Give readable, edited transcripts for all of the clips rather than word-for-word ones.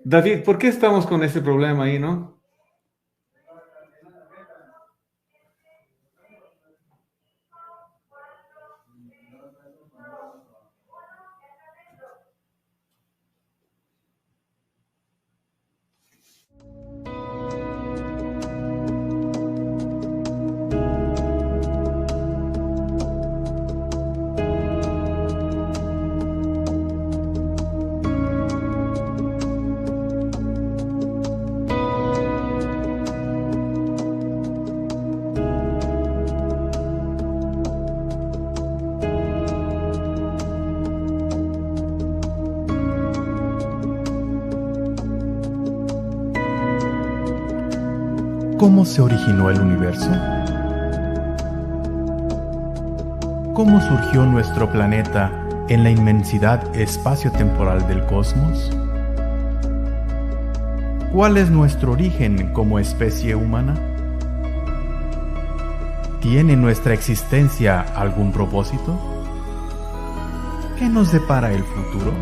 David, ¿por qué estamos con ese problema ahí, no? ¿Cómo se originó el universo? ¿Cómo surgió nuestro planeta en la inmensidad espacio-temporal del cosmos? ¿Cuál es nuestro origen como especie humana? ¿Tiene nuestra existencia algún propósito? ¿Qué nos depara el futuro?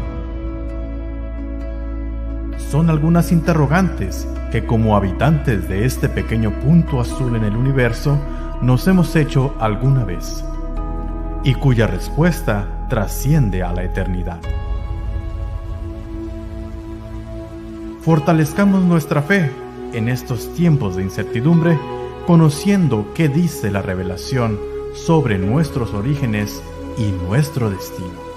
Son algunas interrogantes que como habitantes de este pequeño punto azul en el universo nos hemos hecho alguna vez y cuya respuesta trasciende a la eternidad. Fortalezcamos nuestra fe en estos tiempos de incertidumbre, conociendo qué dice la revelación sobre nuestros orígenes y nuestro destino.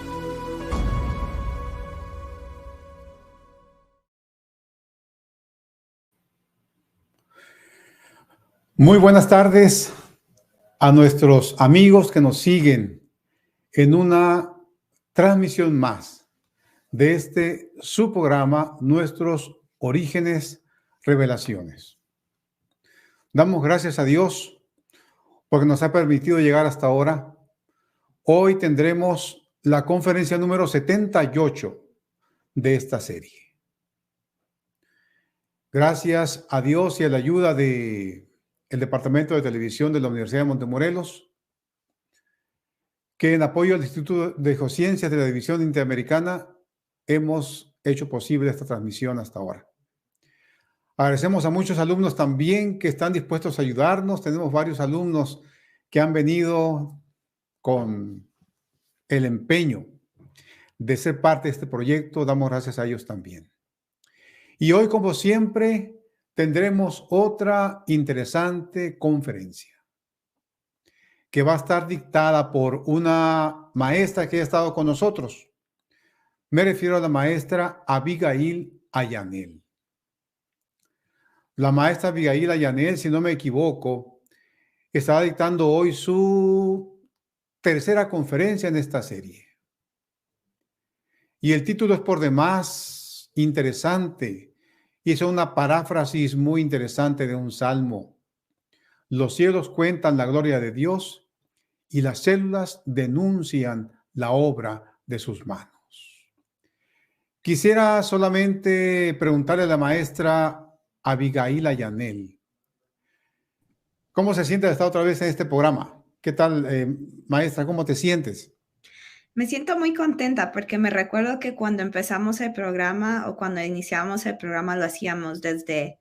Muy buenas tardes a nuestros amigos que nos siguen en una transmisión más de su programa, Nuestros Orígenes, Revelaciones. Damos gracias a Dios porque nos ha permitido llegar hasta ahora. Hoy tendremos la conferencia número 78 de esta serie. Gracias a Dios y a la ayuda del Departamento de Televisión de la Universidad de Montemorelos, que en apoyo al Instituto de Geociencias de la División Interamericana hemos hecho posible esta transmisión hasta ahora. Agradecemos a muchos alumnos también que están dispuestos a ayudarnos. Tenemos varios alumnos que han venido con el empeño de ser parte de este proyecto. Damos gracias a ellos también. Y hoy, como siempre, tendremos otra interesante conferencia que va a estar dictada por una maestra que ha estado con nosotros. Me refiero a la maestra Abigail Ayanel. La maestra Abigail Ayanel, si no me equivoco, estará dictando hoy su tercera conferencia en esta serie. Y el título es por demás interesante y es una paráfrasis muy interesante de un salmo. Los cielos cuentan la gloria de Dios y las células denuncian la obra de sus manos. Quisiera solamente preguntarle a la maestra Abigail Ayanel, ¿cómo se siente de estar otra vez en este programa? ¿Qué tal, maestra? ¿Cómo te sientes? Me siento muy contenta porque me recuerdo que cuando empezamos el programa o cuando iniciamos el programa lo hacíamos desde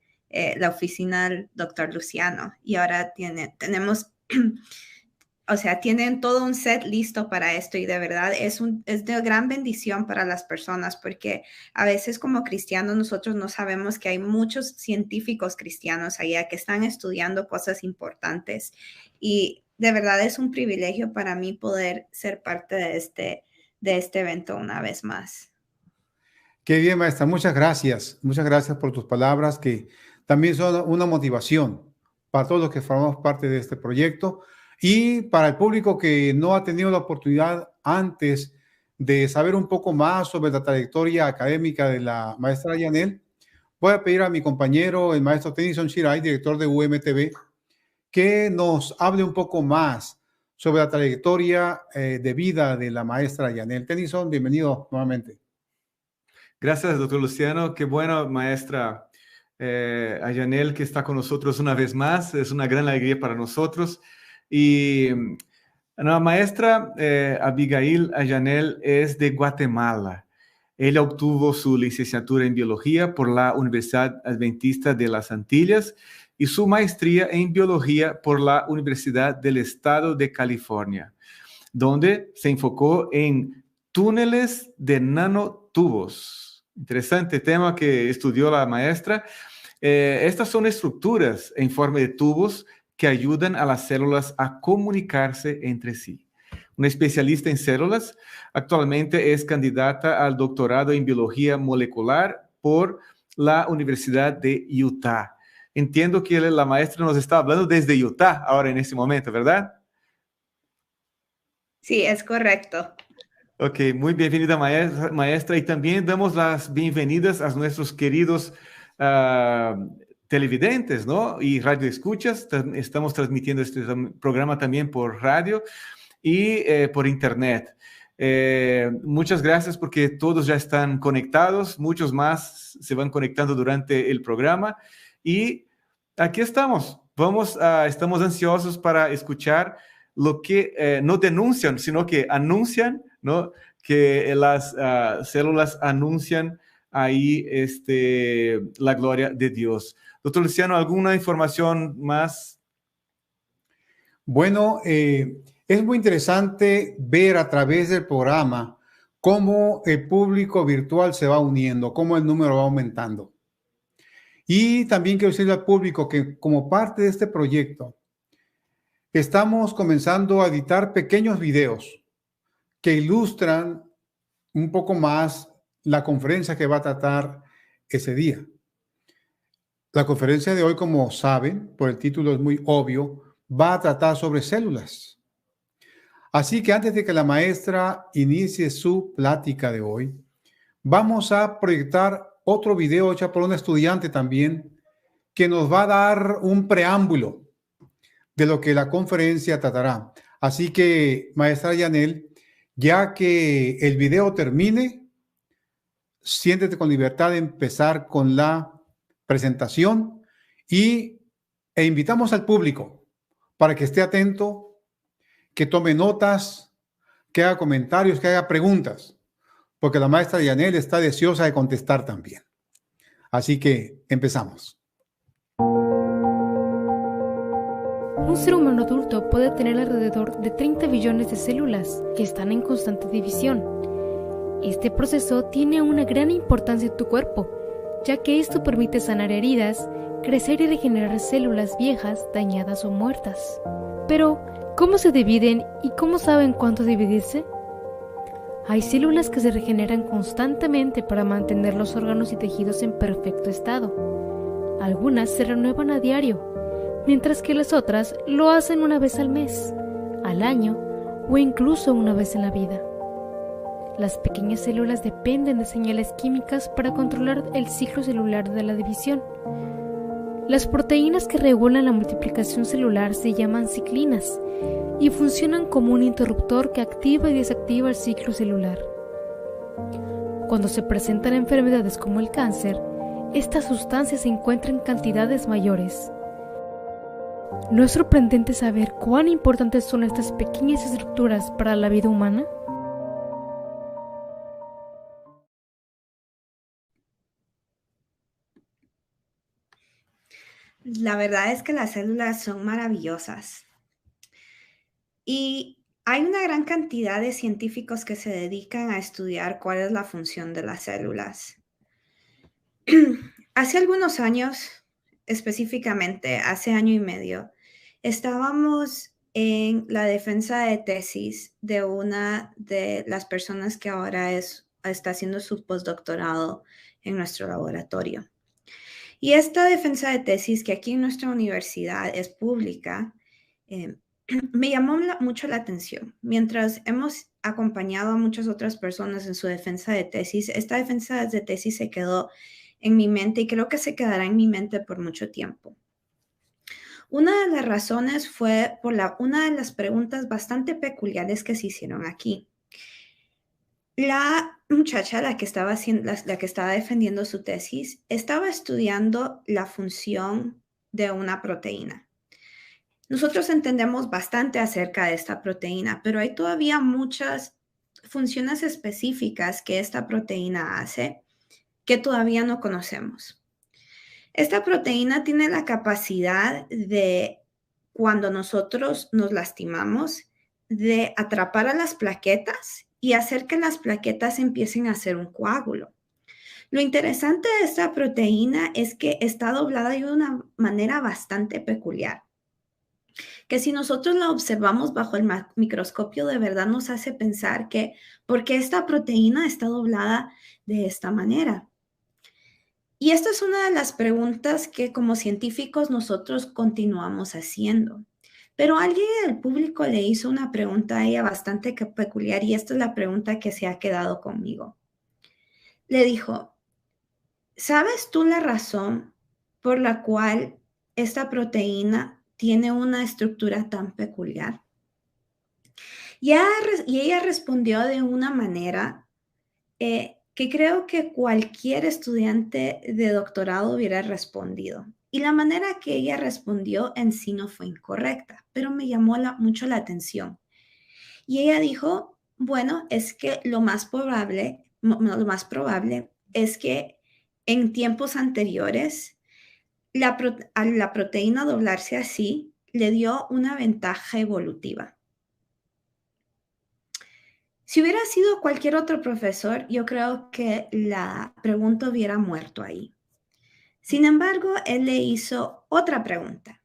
la oficina del doctor Luciano y ahora tenemos, o sea, tienen todo un set listo para esto y de verdad es de gran bendición para las personas porque a veces como cristianos nosotros no sabemos que hay muchos científicos cristianos allá que están estudiando cosas importantes y de verdad es un privilegio para mí poder ser parte de este evento una vez más. Qué bien, maestra. Muchas gracias. Muchas gracias por tus palabras que también son una motivación para todos los que formamos parte de este proyecto y para el público que no ha tenido la oportunidad antes de saber un poco más sobre la trayectoria académica de la maestra Ayanel. Voy a pedir a mi compañero, el maestro Tennyson Shirai, director de UMTV, que nos hable un poco más sobre la trayectoria de vida de la maestra Ayanel. Tennyson, bienvenido nuevamente. Gracias, doctor Luciano. Qué bueno, maestra Ayanel, que está con nosotros una vez más. Es una gran alegría para nosotros. Y la maestra Abigail Ayanel es de Guatemala. Ella obtuvo su licenciatura en biología por la Universidad Adventista de las Antillas y su maestría en biología por la Universidad del Estado de California, donde se enfocó en túneles de nanotubos. Interesante tema que estudió la maestra. Estas son estructuras en forma de tubos que ayudan a las células a comunicarse entre sí. Una especialista en células, actualmente es candidata al doctorado en biología molecular por la Universidad de Utah. Entiendo que la maestra nos está hablando desde Utah ahora en este momento, ¿verdad? Sí, es correcto. Ok, muy bienvenida maestra, y también damos las bienvenidas a nuestros queridos televidentes, ¿no? Y radioescuchas. Estamos transmitiendo este programa también por radio y por internet. Muchas gracias porque todos ya están conectados, muchos más se van conectando durante el programa y aquí estamos. Estamos ansiosos para escuchar lo que no denuncian, sino que anuncian, ¿no? Que las células anuncian ahí la gloria de Dios. Doctor Luciano, ¿alguna información más? Bueno, es muy interesante ver a través del programa cómo el público virtual se va uniendo, cómo el número va aumentando. Y también quiero decirle al público que como parte de este proyecto, estamos comenzando a editar pequeños videos que ilustran un poco más la conferencia que va a tratar ese día. La conferencia de hoy, como saben, por el título es muy obvio, va a tratar sobre células. Así que antes de que la maestra inicie su plática de hoy, vamos a proyectar otro video hecho por un estudiante también que nos va a dar un preámbulo de lo que la conferencia tratará. Así que, maestra Yanel, ya que el video termine, siéntete con libertad de empezar con la presentación e invitamos al público para que esté atento, que tome notas, que haga comentarios, que haga preguntas, porque la maestra Yanel está deseosa de contestar también. Así que empezamos. Un ser humano adulto puede tener alrededor de 30 billones de células que están en constante división. Este proceso tiene una gran importancia en tu cuerpo, ya que esto permite sanar heridas, crecer y regenerar células viejas, dañadas o muertas. Pero, ¿cómo se dividen y cómo saben cuándo dividirse? Hay células que se regeneran constantemente para mantener los órganos y tejidos en perfecto estado. Algunas se renuevan a diario, mientras que las otras lo hacen una vez al mes, al año o incluso una vez en la vida. Las pequeñas células dependen de señales químicas para controlar el ciclo celular de la división. Las proteínas que regulan la multiplicación celular se llaman ciclinas y funcionan como un interruptor que activa y desactiva el ciclo celular. Cuando se presentan enfermedades como el cáncer, estas sustancias se encuentran en cantidades mayores. ¿No es sorprendente saber cuán importantes son estas pequeñas estructuras para la vida humana? La verdad es que las células son maravillosas. Y hay una gran cantidad de científicos que se dedican a estudiar cuál es la función de las células. Hace algunos años, específicamente hace año y medio, estábamos en la defensa de tesis de una de las personas que ahora está haciendo su postdoctorado en nuestro laboratorio. Y esta defensa de tesis, que aquí en nuestra universidad es pública, me llamó mucho la atención. Mientras hemos acompañado a muchas otras personas en su defensa de tesis, esta defensa de tesis se quedó en mi mente y creo que se quedará en mi mente por mucho tiempo. Una de las razones fue por una de las preguntas bastante peculiares que se hicieron aquí. La muchacha, la que estaba defendiendo su tesis, estaba estudiando la función de una proteína. Nosotros entendemos bastante acerca de esta proteína, pero hay todavía muchas funciones específicas que esta proteína hace que todavía no conocemos. Esta proteína tiene la capacidad de, cuando nosotros nos lastimamos, de atrapar a las plaquetas y hacer que las plaquetas empiecen a hacer un coágulo. Lo interesante de esta proteína es que está doblada de una manera bastante peculiar, que si nosotros la observamos bajo el microscopio, de verdad nos hace pensar que, ¿por qué esta proteína está doblada de esta manera? Y esta es una de las preguntas que como científicos nosotros continuamos haciendo. Pero alguien del público le hizo una pregunta a ella bastante peculiar y esta es la pregunta que se ha quedado conmigo. Le dijo, ¿sabes tú la razón por la cual esta proteína tiene una estructura tan peculiar? Y ella respondió de una manera que creo que cualquier estudiante de doctorado hubiera respondido. Y la manera que ella respondió en sí no fue incorrecta, pero me llamó mucho la atención. Y ella dijo, bueno, es que lo más probable es que en tiempos anteriores a la proteína doblarse así le dio una ventaja evolutiva. Si hubiera sido cualquier otro profesor, yo creo que la pregunta hubiera muerto ahí. Sin embargo, él le hizo otra pregunta.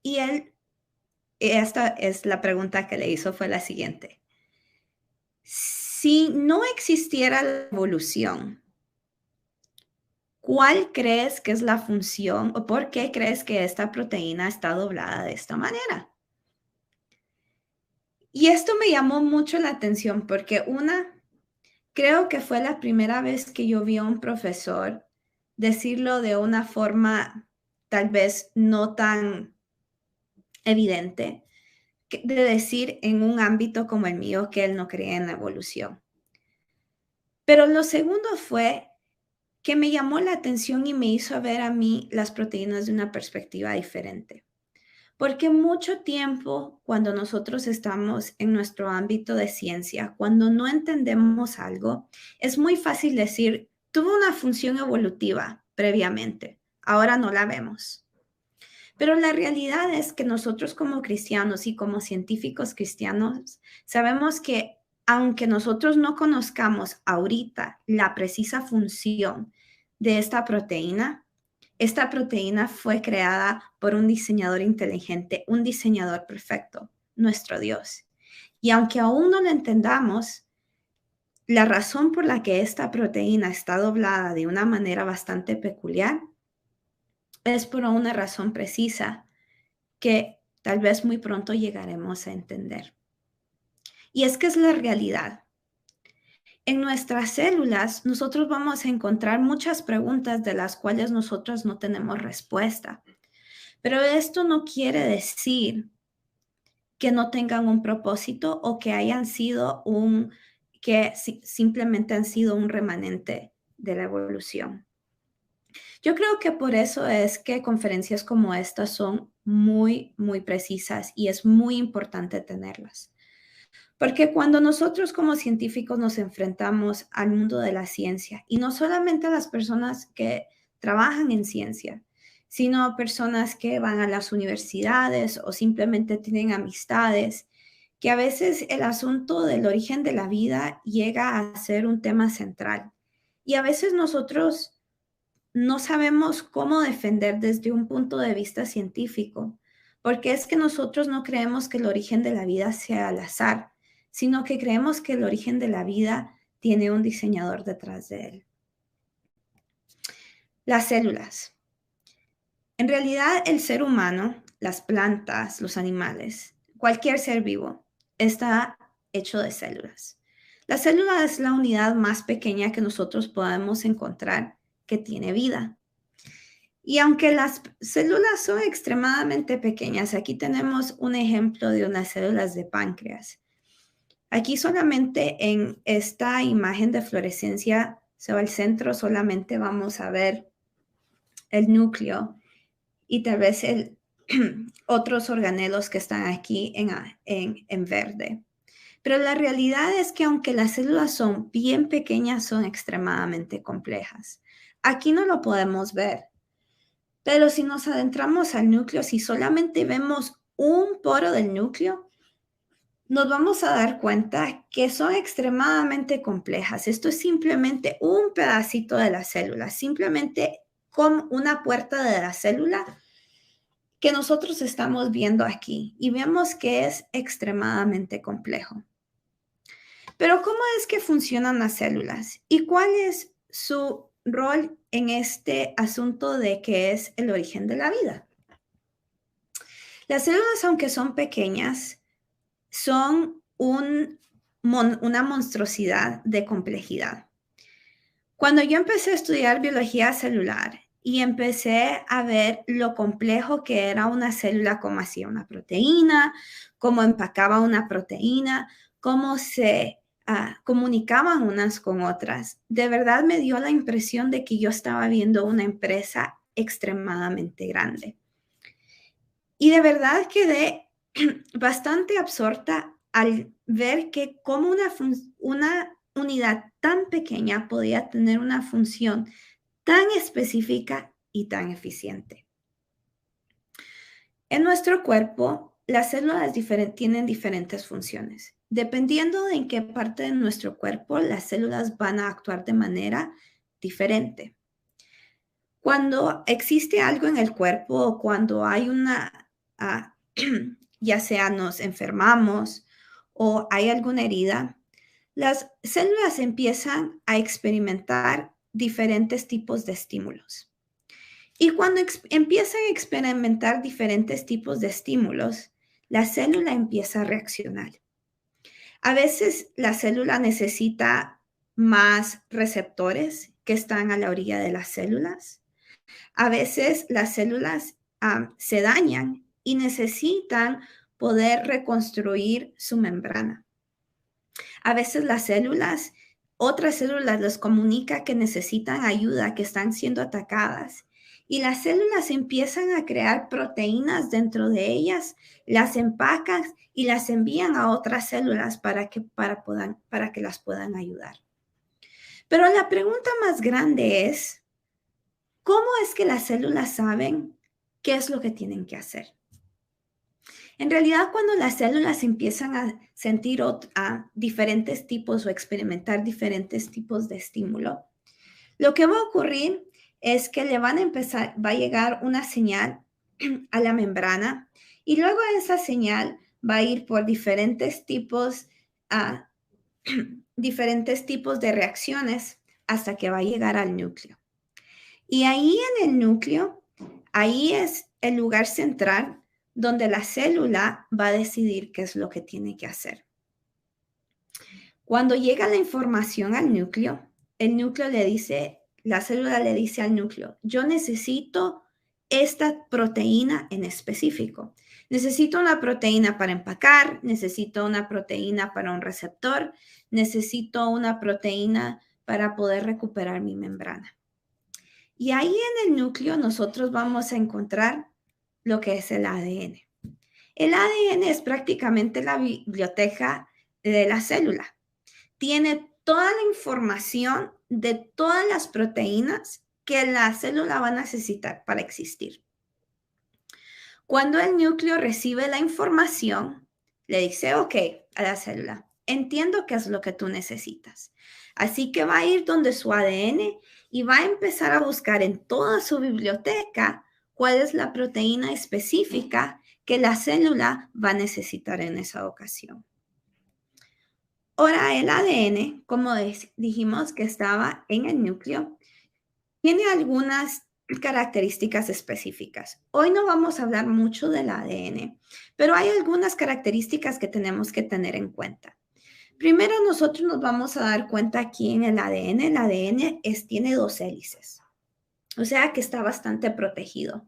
Y esta es la pregunta que le hizo, fue la siguiente. Si no existiera la evolución, ¿cuál crees que es la función o por qué crees que esta proteína está doblada de esta manera? Y esto me llamó mucho la atención porque creo que fue la primera vez que yo vi a un profesor decirlo de una forma tal vez no tan evidente, de decir en un ámbito como el mío que él no creía en la evolución. Pero lo segundo fue que me llamó la atención y me hizo ver a mí las proteínas de una perspectiva diferente. Porque mucho tiempo cuando nosotros estamos en nuestro ámbito de ciencia, cuando no entendemos algo, es muy fácil decir, tuvo una función evolutiva previamente, ahora no la vemos. Pero la realidad es que nosotros como cristianos y como científicos cristianos sabemos que aunque nosotros no conozcamos ahorita la precisa función de esta proteína fue creada por un diseñador inteligente, un diseñador perfecto, nuestro Dios. Y aunque aún no lo entendamos, la razón por la que esta proteína está doblada de una manera bastante peculiar es por una razón precisa que tal vez muy pronto llegaremos a entender. Y es que es la realidad. En nuestras células, nosotros vamos a encontrar muchas preguntas de las cuales nosotros no tenemos respuesta. Pero esto no quiere decir que no tengan un propósito o que hayan sido que simplemente han sido un remanente de la evolución. Yo creo que por eso es que conferencias como estas son muy, muy precisas y es muy importante tenerlas. Porque cuando nosotros como científicos nos enfrentamos al mundo de la ciencia, y no solamente a las personas que trabajan en ciencia, sino a personas que van a las universidades o simplemente tienen amistades, que a veces el asunto del origen de la vida llega a ser un tema central. Y a veces nosotros no sabemos cómo defender desde un punto de vista científico, porque es que nosotros no creemos que el origen de la vida sea al azar, sino que creemos que el origen de la vida tiene un diseñador detrás de él. Las células. En realidad, el ser humano, las plantas, los animales, cualquier ser vivo, está hecho de células. La célula es la unidad más pequeña que nosotros podemos encontrar que tiene vida. Y aunque las células son extremadamente pequeñas, aquí tenemos un ejemplo de unas células de páncreas. Aquí solamente en esta imagen de fluorescencia, se va al centro, solamente vamos a ver el núcleo y tal vez otros organelos que están aquí en verde. Pero la realidad es que aunque las células son bien pequeñas, son extremadamente complejas. Aquí no lo podemos ver. Pero si nos adentramos al núcleo, si solamente vemos un poro del núcleo, nos vamos a dar cuenta que son extremadamente complejas. Esto es simplemente un pedacito de la célula, simplemente como una puerta de la célula que nosotros estamos viendo aquí y vemos que es extremadamente complejo. Pero ¿cómo es que funcionan las células? ¿Y cuál es su rol en este asunto de que es el origen de la vida? Las células, aunque son pequeñas, son una monstruosidad de complejidad. Cuando yo empecé a estudiar biología celular y empecé a ver lo complejo que era una célula, cómo hacía una proteína, cómo empacaba una proteína, cómo se comunicaban unas con otras, de verdad me dio la impresión de que yo estaba viendo una empresa extremadamente grande. Y de verdad quedé bastante absorta al ver que como una unidad tan pequeña podía tener una función tan específica y tan eficiente. En nuestro cuerpo, las células tienen diferentes funciones. Dependiendo de en qué parte de nuestro cuerpo, las células van a actuar de manera diferente. Cuando existe algo en el cuerpo o cuando hay ya sea nos enfermamos o hay alguna herida, las células empiezan a experimentar diferentes tipos de estímulos. Y cuando empiezan a experimentar diferentes tipos de estímulos, la célula empieza a reaccionar. A veces la célula necesita más receptores que están a la orilla de las células. A veces las células se dañan y necesitan poder reconstruir su membrana. A veces otras células les comunica que necesitan ayuda, que están siendo atacadas. Y las células empiezan a crear proteínas dentro de ellas, las empacan y las envían a otras células para que las puedan ayudar. Pero la pregunta más grande es, ¿cómo es que las células saben qué es lo que tienen que hacer? En realidad, cuando las células empiezan a sentir diferentes tipos o experimentar diferentes tipos de estímulo, lo que va a ocurrir es que va a llegar una señal a la membrana y luego esa señal va a ir por diferentes tipos de reacciones hasta que va a llegar al núcleo. Y ahí en el núcleo, ahí es el lugar central donde la célula va a decidir qué es lo que tiene que hacer. Cuando llega la información al núcleo, la célula le dice al núcleo, yo necesito esta proteína en específico. Necesito una proteína para empacar, necesito una proteína para un receptor, necesito una proteína para poder recuperar mi membrana. Y ahí en el núcleo nosotros vamos a encontrar lo que es el ADN. El ADN es prácticamente la biblioteca de la célula. Tiene toda la información de todas las proteínas que la célula va a necesitar para existir. Cuando el núcleo recibe la información, le dice, ok, a la célula, entiendo qué es lo que tú necesitas. Así que va a ir donde su ADN y va a empezar a buscar en toda su biblioteca cuál es la proteína específica que la célula va a necesitar en esa ocasión. Ahora, el ADN, como dijimos que estaba en el núcleo, tiene algunas características específicas. Hoy no vamos a hablar mucho del ADN, pero hay algunas características que tenemos que tener en cuenta. Primero, nosotros nos vamos a dar cuenta aquí en el ADN. El ADN tiene 2 hélices, o sea que está bastante protegido.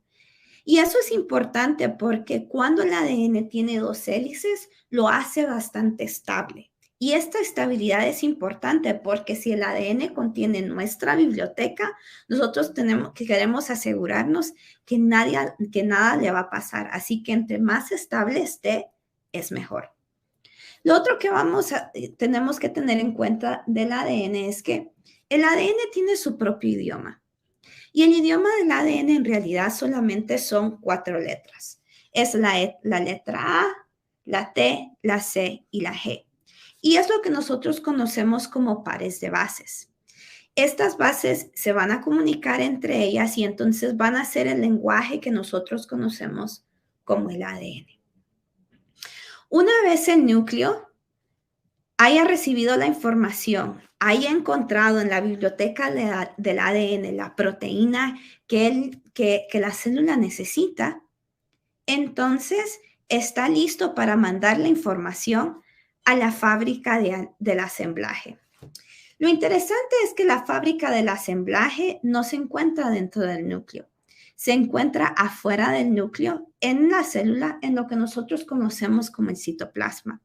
Y eso es importante porque cuando el ADN tiene 2 hélices, lo hace bastante estable. Y esta estabilidad es importante porque si el ADN contiene nuestra biblioteca, nosotros queremos asegurarnos que nada le va a pasar. Así que entre más estable esté, es mejor. Lo otro que tenemos que tener en cuenta del ADN es que el ADN tiene su propio idioma. Y el idioma del ADN en realidad solamente son 4 letras. Es la letra A, la T, la C y la G. Y es lo que nosotros conocemos como pares de bases. Estas bases se van a comunicar entre ellas y entonces van a ser el lenguaje que nosotros conocemos como el ADN. Una vez el núcleo haya recibido la información, haya encontrado en la biblioteca del ADN la proteína que la célula necesita, entonces está listo para mandar la información a la fábrica del asemblaje. Lo interesante es que la fábrica del asemblaje no se encuentra dentro del núcleo. Se encuentra afuera del núcleo, en la célula, en lo que nosotros conocemos como el citoplasma.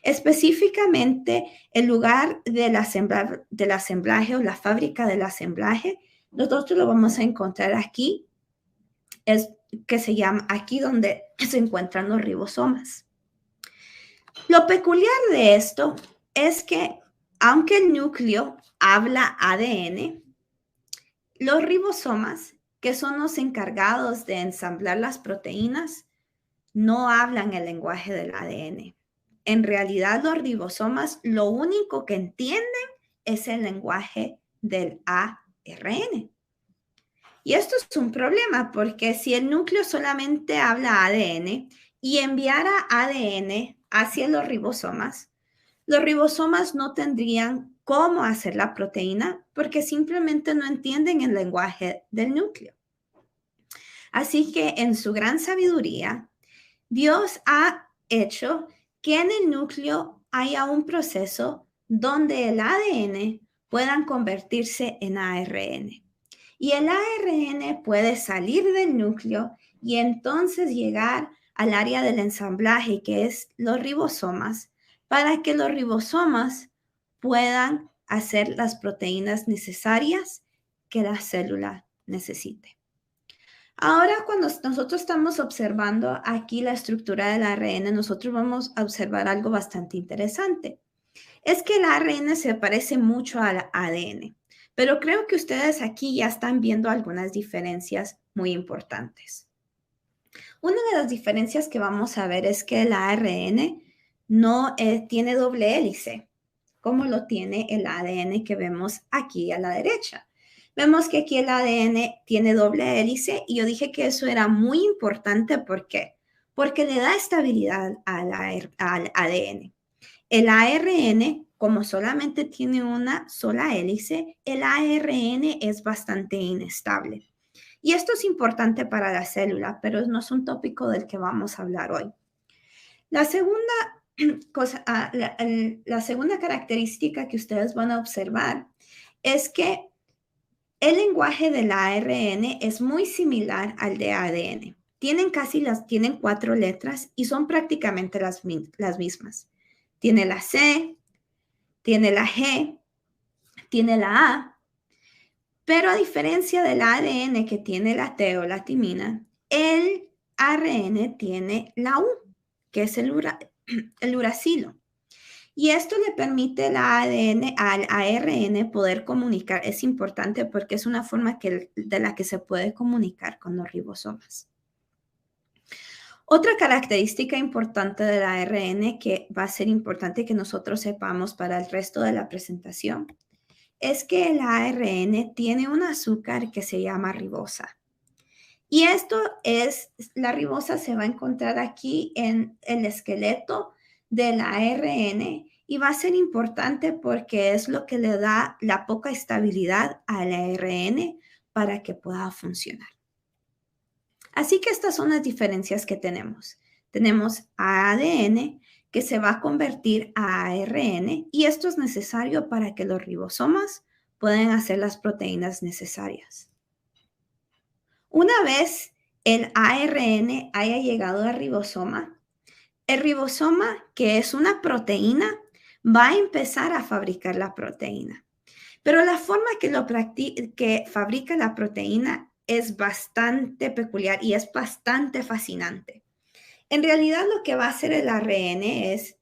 Específicamente, el lugar del asemblaje o la fábrica del asemblaje, nosotros lo vamos a encontrar aquí, que se llama aquí donde se encuentran los ribosomas. Lo peculiar de esto es que, aunque el núcleo habla ADN, los ribosomas, que son los encargados de ensamblar las proteínas, no hablan el lenguaje del ADN. En realidad, los ribosomas lo único que entienden es el lenguaje del ARN. Y esto es un problema porque si el núcleo solamente habla ADN y enviara ADN hacia los ribosomas no tendrían cómo hacer la proteína porque simplemente no entienden el lenguaje del núcleo. Así que en su gran sabiduría, Dios ha hecho que en el núcleo haya un proceso donde el ADN puedan convertirse en ARN. Y el ARN puede salir del núcleo y entonces llegar al área del ensamblaje, que es los ribosomas, para que los ribosomas puedan hacer las proteínas necesarias que la célula necesite. Ahora, cuando nosotros estamos observando aquí la estructura del ARN, nosotros vamos a observar algo bastante interesante. Es que el ARN se parece mucho al ADN, pero creo que ustedes aquí ya están viendo algunas diferencias muy importantes. Una de las diferencias que vamos a ver es que el ARN no tiene doble hélice, como lo tiene el ADN que vemos aquí a la derecha. Vemos que aquí el ADN tiene doble hélice y yo dije que eso era muy importante. ¿Por qué? Porque le da estabilidad al ADN. El ARN, como solamente tiene una sola hélice, el ARN es bastante inestable. Y esto es importante para la célula, pero no es un tópico del que vamos a hablar hoy. La segunda característica que ustedes van a observar es que el lenguaje del ARN es muy similar al de ADN. Tienen 4 letras y son prácticamente las mismas. Tiene la C, tiene la G, tiene la A, pero a diferencia del ADN que tiene la T o la timina, el ARN tiene la U, que es el uracilo. Y esto le permite al ARN poder comunicar. Es importante porque es una forma de la que se puede comunicar con los ribosomas. Otra característica importante del ARN que va a ser importante que nosotros sepamos para el resto de la presentación es que el ARN tiene un azúcar que se llama ribosa. Y la ribosa se va a encontrar aquí en el esqueleto del ARN y va a ser importante porque es lo que le da la poca estabilidad al ARN para que pueda funcionar. Así que estas son las diferencias que tenemos. Tenemos ADN que se va a convertir a ARN y esto es necesario para que los ribosomas puedan hacer las proteínas necesarias. Una vez el ARN haya llegado al ribosoma, el ribosoma, que es una proteína, va a empezar a fabricar la proteína. Pero la forma que fabrica la proteína es bastante peculiar y es bastante fascinante. En realidad, lo que va a hacer el ARN es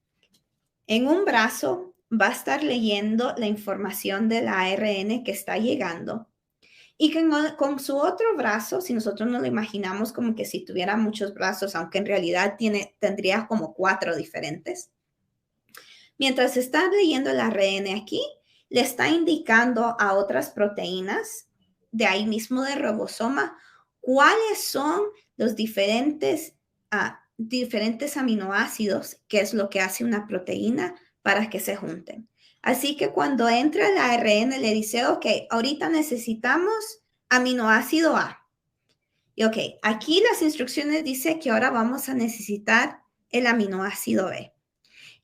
En un brazo va a estar leyendo la información del ARN que está llegando. Y con su otro brazo, si nosotros nos lo imaginamos como que si tuviera muchos brazos, aunque en realidad tendría como 4 diferentes. Mientras está leyendo el ARN aquí, le está indicando a otras proteínas de ahí mismo del ribosoma cuáles son los diferentes aminoácidos, que es lo que hace una proteína para que se junten. Así que cuando entra el ARN le dice, ok, ahorita necesitamos aminoácido A. Y ok, aquí las instrucciones dicen que ahora vamos a necesitar el aminoácido B.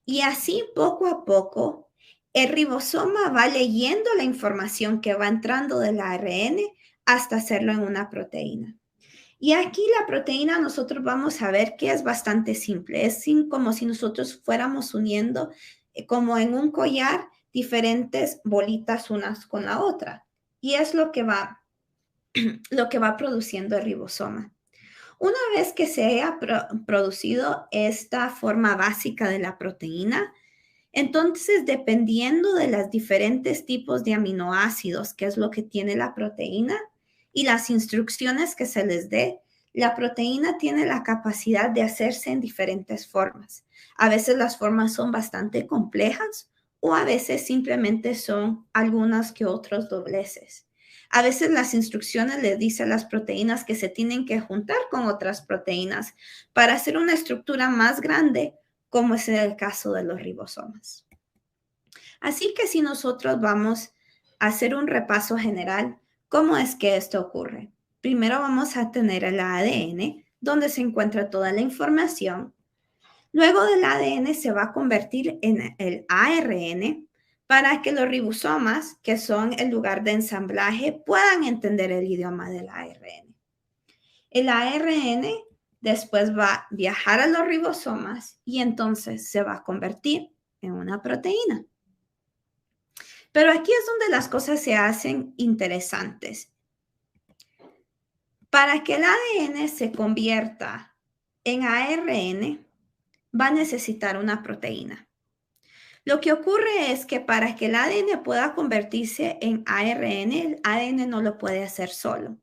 Y así poco a poco el ribosoma va leyendo la información que va entrando del ARN hasta hacerlo en una proteína. Y aquí la proteína nosotros vamos a ver que es bastante simple. Es como si nosotros fuéramos uniendo como en un collar diferentes bolitas unas con la otra. Y es lo que va produciendo el ribosoma. Una vez que se haya producido esta forma básica de la proteína, entonces dependiendo de los diferentes tipos de aminoácidos, que es lo que tiene la proteína, y las instrucciones que se les dé, la proteína tiene la capacidad de hacerse en diferentes formas. A veces las formas son bastante complejas o a veces simplemente son algunas que otros dobleces. A veces las instrucciones les dicen a las proteínas que se tienen que juntar con otras proteínas para hacer una estructura más grande, como es el caso de los ribosomas. Así que si nosotros vamos a hacer un repaso general, ¿cómo es que esto ocurre? Primero vamos a tener el ADN, donde se encuentra toda la información. Luego del ADN se va a convertir en el ARN para que los ribosomas, que son el lugar de ensamblaje, puedan entender el idioma del ARN. El ARN después va a viajar a los ribosomas y entonces se va a convertir en una proteína. Pero aquí es donde las cosas se hacen interesantes. Para que el ADN se convierta en ARN, va a necesitar una proteína. Lo que ocurre es que para que el ADN pueda convertirse en ARN, el ADN no lo puede hacer solo.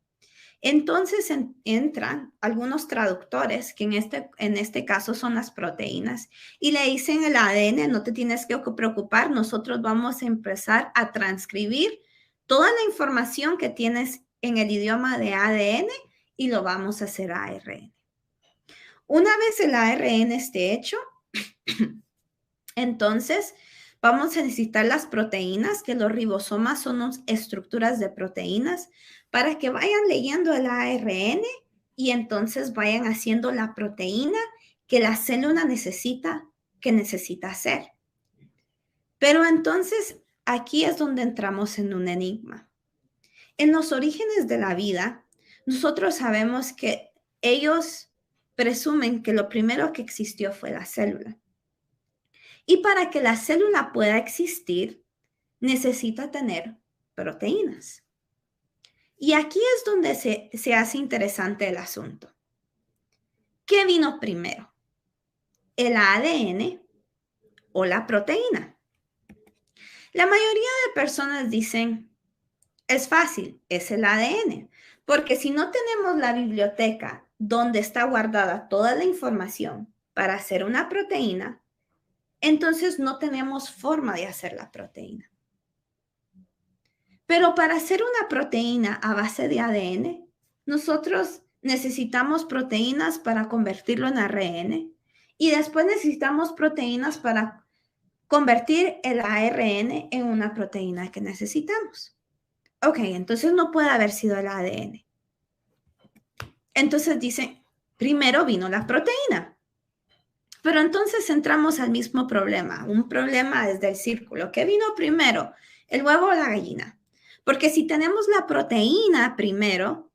Entonces entran algunos traductores, que en este caso son las proteínas, y le dicen al ADN, no te tienes que preocupar, nosotros vamos a empezar a transcribir toda la información que tienes en el idioma de ADN y lo vamos a hacer ARN. Una vez el ARN esté hecho, entonces vamos a necesitar las proteínas, que los ribosomas son estructuras de proteínas, para que vayan leyendo el ARN y entonces vayan haciendo la proteína que la célula necesita hacer. Pero entonces aquí es donde entramos en un enigma. En los orígenes de la vida, nosotros sabemos que ellos presumen que lo primero que existió fue la célula. Y para que la célula pueda existir, necesita tener proteínas. Y aquí es donde se hace interesante el asunto. ¿Qué vino primero? ¿El ADN o la proteína? La mayoría de personas dicen, es fácil, es el ADN, porque si no tenemos la biblioteca donde está guardada toda la información para hacer una proteína, entonces no tenemos forma de hacer la proteína. Pero para hacer una proteína a base de ADN, nosotros necesitamos proteínas para convertirlo en ARN y después necesitamos proteínas para convertir el ARN en una proteína que necesitamos. Ok, entonces no puede haber sido el ADN. Entonces dicen, primero vino la proteína. Pero entonces entramos al mismo problema, un problema desde el círculo. ¿Qué vino primero, el huevo o la gallina? Porque si tenemos la proteína primero,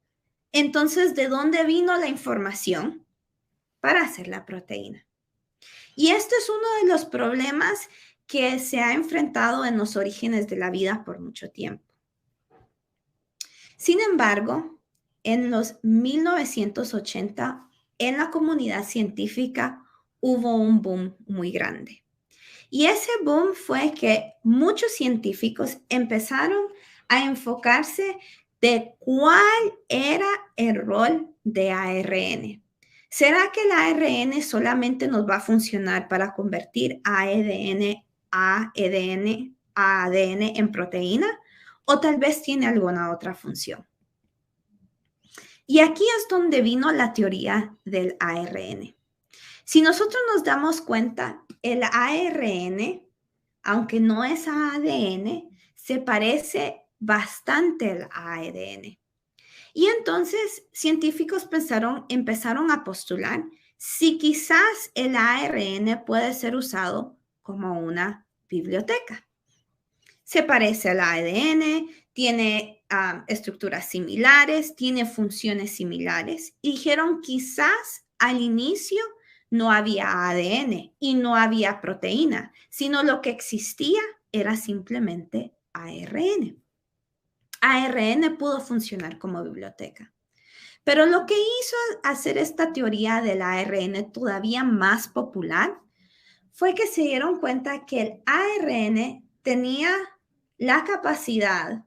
entonces ¿de dónde vino la información para hacer la proteína? Y este es uno de los problemas que se ha enfrentado en los orígenes de la vida por mucho tiempo. Sin embargo, en los 1980, en la comunidad científica hubo un boom muy grande. Y ese boom fue que muchos científicos empezaron a enfocarse de cuál era el rol de ARN. ¿Será que el ARN solamente nos va a funcionar para convertir ADN en proteína? ¿O tal vez tiene alguna otra función? Y aquí es donde vino la teoría del ARN. Si nosotros nos damos cuenta, el ARN, aunque no es ADN, se parece bastante al ADN. Y entonces científicos empezaron a postular si quizás el ARN puede ser usado como una biblioteca. Se parece al ADN, tiene estructuras similares, tiene funciones similares. Y dijeron quizás al inicio no había ADN y no había proteína, sino lo que existía era simplemente ARN. ARN pudo funcionar como biblioteca. Pero lo que hizo hacer esta teoría del ARN todavía más popular fue que se dieron cuenta que el ARN tenía la capacidad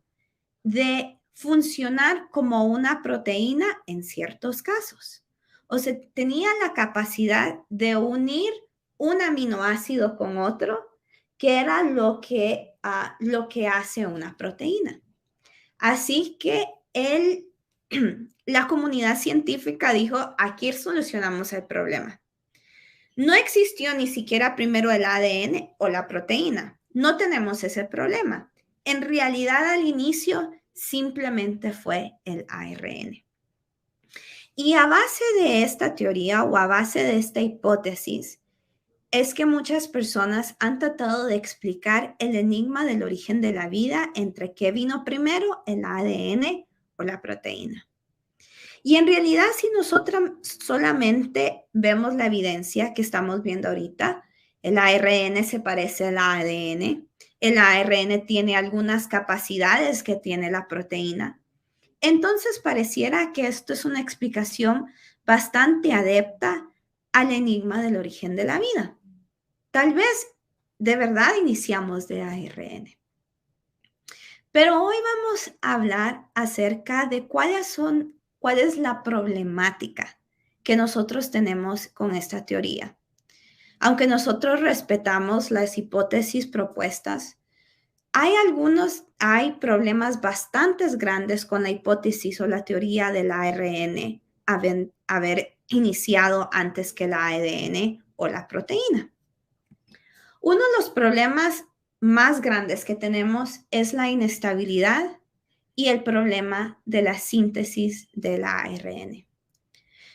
de funcionar como una proteína en ciertos casos. O sea, tenía la capacidad de unir un aminoácido con otro, que era lo que hace una proteína. Así que la comunidad científica dijo, aquí solucionamos el problema. No existió ni siquiera primero el ADN o la proteína. No tenemos ese problema. En realidad, al inicio, simplemente fue el ARN. Y a base de esta teoría o a base de esta hipótesis, es que muchas personas han tratado de explicar el enigma del origen de la vida entre qué vino primero, el ADN o la proteína. Y en realidad, si nosotros solamente vemos la evidencia que estamos viendo ahorita, el ARN se parece al ADN, el ARN tiene algunas capacidades que tiene la proteína. Entonces, pareciera que esto es una explicación bastante adepta al enigma del origen de la vida. Tal vez de verdad iniciamos de ARN. Pero hoy vamos a hablar acerca de cuál es la problemática que nosotros tenemos con esta teoría. Aunque nosotros respetamos las hipótesis propuestas, hay problemas bastante grandes con la hipótesis o la teoría del ARN haber iniciado antes que el ADN o la proteína. Uno de los problemas más grandes que tenemos es la inestabilidad y el problema de la síntesis del ARN.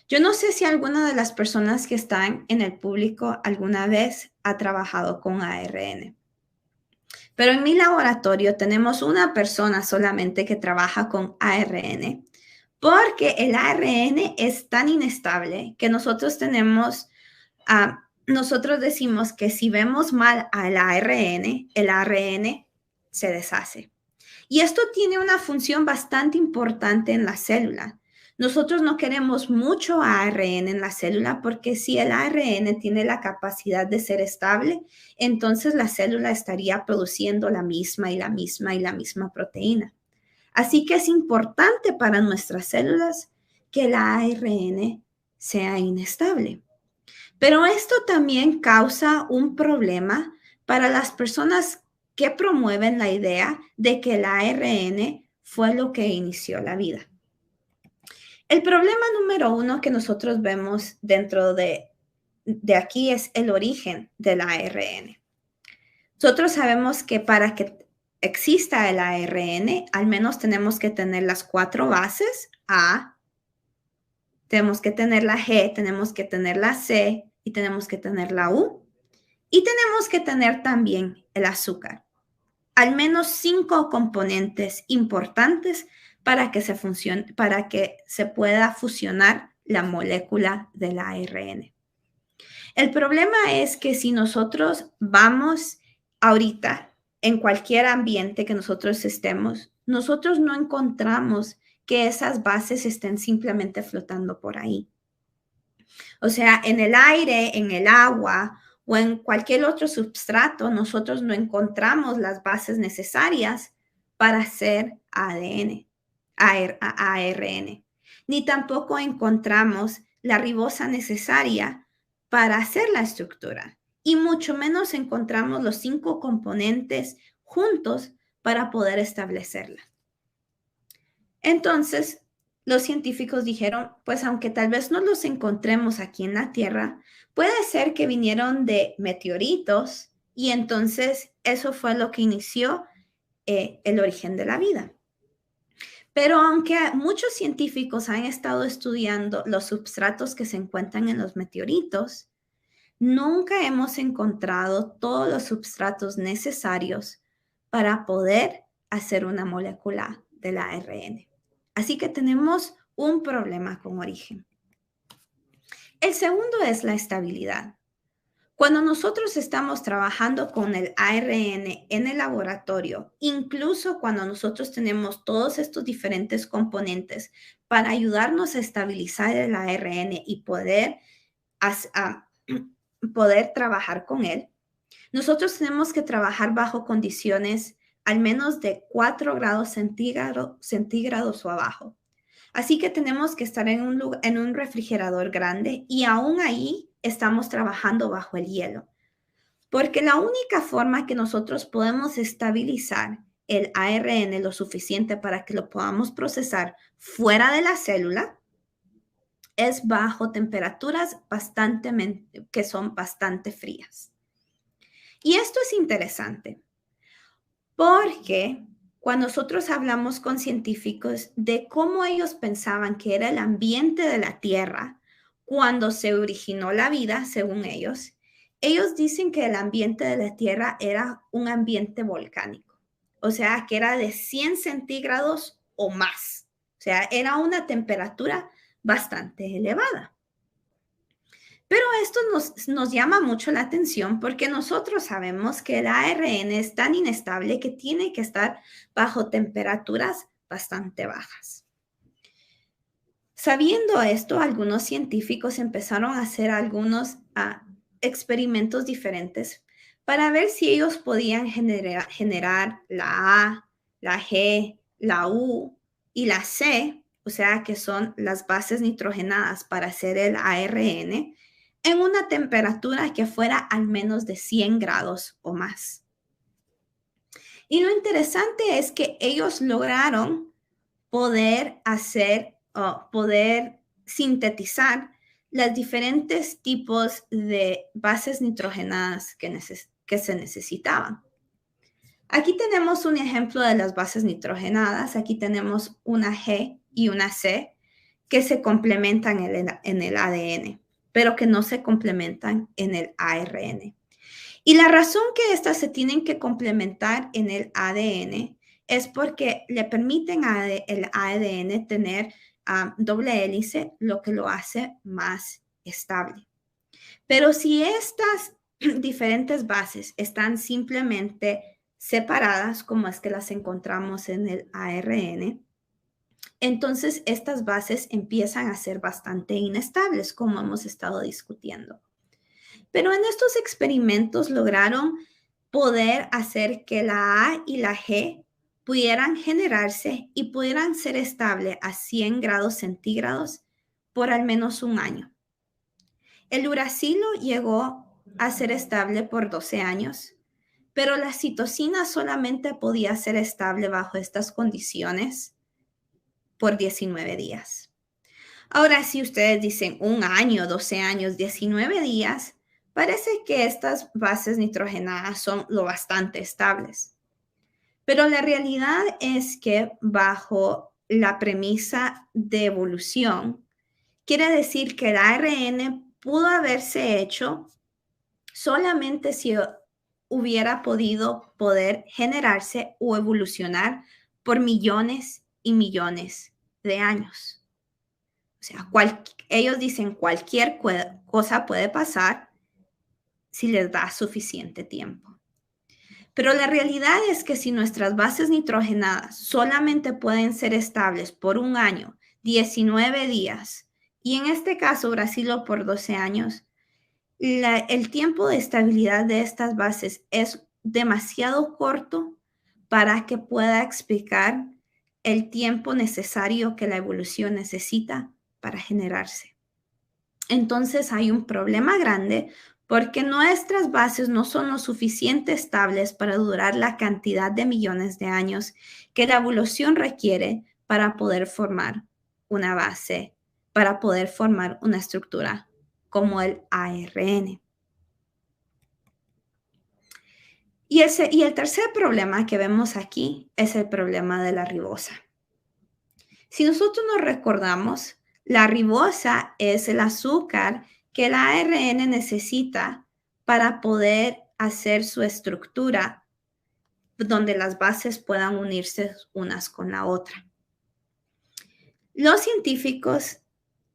Yo no sé si alguna de las personas que están en el público alguna vez ha trabajado con ARN. Pero en mi laboratorio tenemos una persona solamente que trabaja con ARN, porque el ARN es tan inestable que nosotros decimos que si vemos mal al ARN, el ARN se deshace. Y esto tiene una función bastante importante en la célula. Nosotros no queremos mucho ARN en la célula porque si el ARN tiene la capacidad de ser estable, entonces la célula estaría produciendo la misma proteína. Así que es importante para nuestras células que el ARN sea inestable. Pero esto también causa un problema para las personas que promueven la idea de que el ARN fue lo que inició la vida. El problema número uno que nosotros vemos dentro de aquí es el origen del ARN. Nosotros sabemos que para que exista el ARN, al menos tenemos que tener las 4 bases A, tenemos que tener la G, tenemos que tener la C y tenemos que tener la U. Y tenemos que tener también el azúcar. Al menos 5 componentes importantes para que se pueda fusionar la molécula del ARN. El problema es que si nosotros vamos ahorita en cualquier ambiente que nosotros estemos, nosotros no encontramos que esas bases estén simplemente flotando por ahí. O sea, en el aire, en el agua o en cualquier otro substrato, nosotros no encontramos las bases necesarias para hacer ARN, ni tampoco encontramos la ribosa necesaria para hacer la estructura, y mucho menos encontramos los 5 componentes juntos para poder establecerla. Entonces, los científicos dijeron, pues aunque tal vez no los encontremos aquí en la Tierra, puede ser que vinieron de meteoritos y entonces eso fue lo que inició el origen de la vida. Pero aunque muchos científicos han estado estudiando los substratos que se encuentran en los meteoritos, nunca hemos encontrado todos los substratos necesarios para poder hacer una molécula del ARN. Así que tenemos un problema con origen. El segundo es la estabilidad. Cuando nosotros estamos trabajando con el ARN en el laboratorio, incluso cuando nosotros tenemos todos estos diferentes componentes para ayudarnos a estabilizar el ARN y poder trabajar con él, nosotros tenemos que trabajar bajo condiciones al menos de 4 grados centígrados o abajo. Así que tenemos que estar en un refrigerador grande y aún ahí estamos trabajando bajo el hielo. Porque la única forma que nosotros podemos estabilizar el ARN lo suficiente para que lo podamos procesar fuera de la célula es bajo temperaturas que son bastante frías. Y esto es interesante porque cuando nosotros hablamos con científicos de cómo ellos pensaban que era el ambiente de la Tierra cuando se originó la vida, según ellos dicen que el ambiente de la Tierra era un ambiente volcánico, o sea, que era de 100 centígrados o más, o sea, era una temperatura bastante elevada. Pero esto nos llama mucho la atención porque nosotros sabemos que el ARN es tan inestable que tiene que estar bajo temperaturas bastante bajas. Sabiendo esto, algunos científicos empezaron a hacer algunos experimentos diferentes para ver si ellos podían generar la A, la G, la U y la C, o sea, que son las bases nitrogenadas para hacer el ARN, en una temperatura que fuera al menos de 100 grados o más. Y lo interesante es que ellos lograron poder sintetizar los diferentes tipos de bases nitrogenadas que se necesitaban. Aquí tenemos un ejemplo de las bases nitrogenadas. Aquí tenemos una G y una C que se complementan en el ADN, pero que no se complementan en el ARN. Y la razón que estas se tienen que complementar en el ADN es porque le permiten al ADN tener doble hélice, lo que lo hace más estable. Pero si estas diferentes bases están simplemente separadas, como es que las encontramos en el ARN, entonces estas bases empiezan a ser bastante inestables, como hemos estado discutiendo. Pero en estos experimentos lograron poder hacer que la A y la G pudieran generarse y pudieran ser estables a 100 grados centígrados por al menos un año. El uracilo llegó a ser estable por 12 años, pero la citosina solamente podía ser estable bajo estas condiciones por 19 días. Ahora, si ustedes dicen un año, 12 años, 19 días, parece que estas bases nitrogenadas son lo bastante estables. Pero la realidad es que bajo la premisa de evolución, quiere decir que el ARN pudo haberse hecho solamente si hubiera poder generarse o evolucionar por millones y millones de años. O sea, ellos dicen cualquier cosa puede pasar si les da suficiente tiempo. Pero la realidad es que si nuestras bases nitrogenadas solamente pueden ser estables por un año, 19 días, y en este caso uracilo por 12 años, el tiempo de estabilidad de estas bases es demasiado corto para que pueda explicar el tiempo necesario que la evolución necesita para generarse. Entonces hay un problema grande porque nuestras bases no son lo suficiente estables para durar la cantidad de millones de años que la evolución requiere para poder formar una base, para poder formar una estructura como el ARN. Y el tercer problema que vemos aquí es el problema de la ribosa. Si nosotros nos recordamos, la ribosa es el azúcar que el ARN necesita para poder hacer su estructura donde las bases puedan unirse unas con la otra. Los científicos,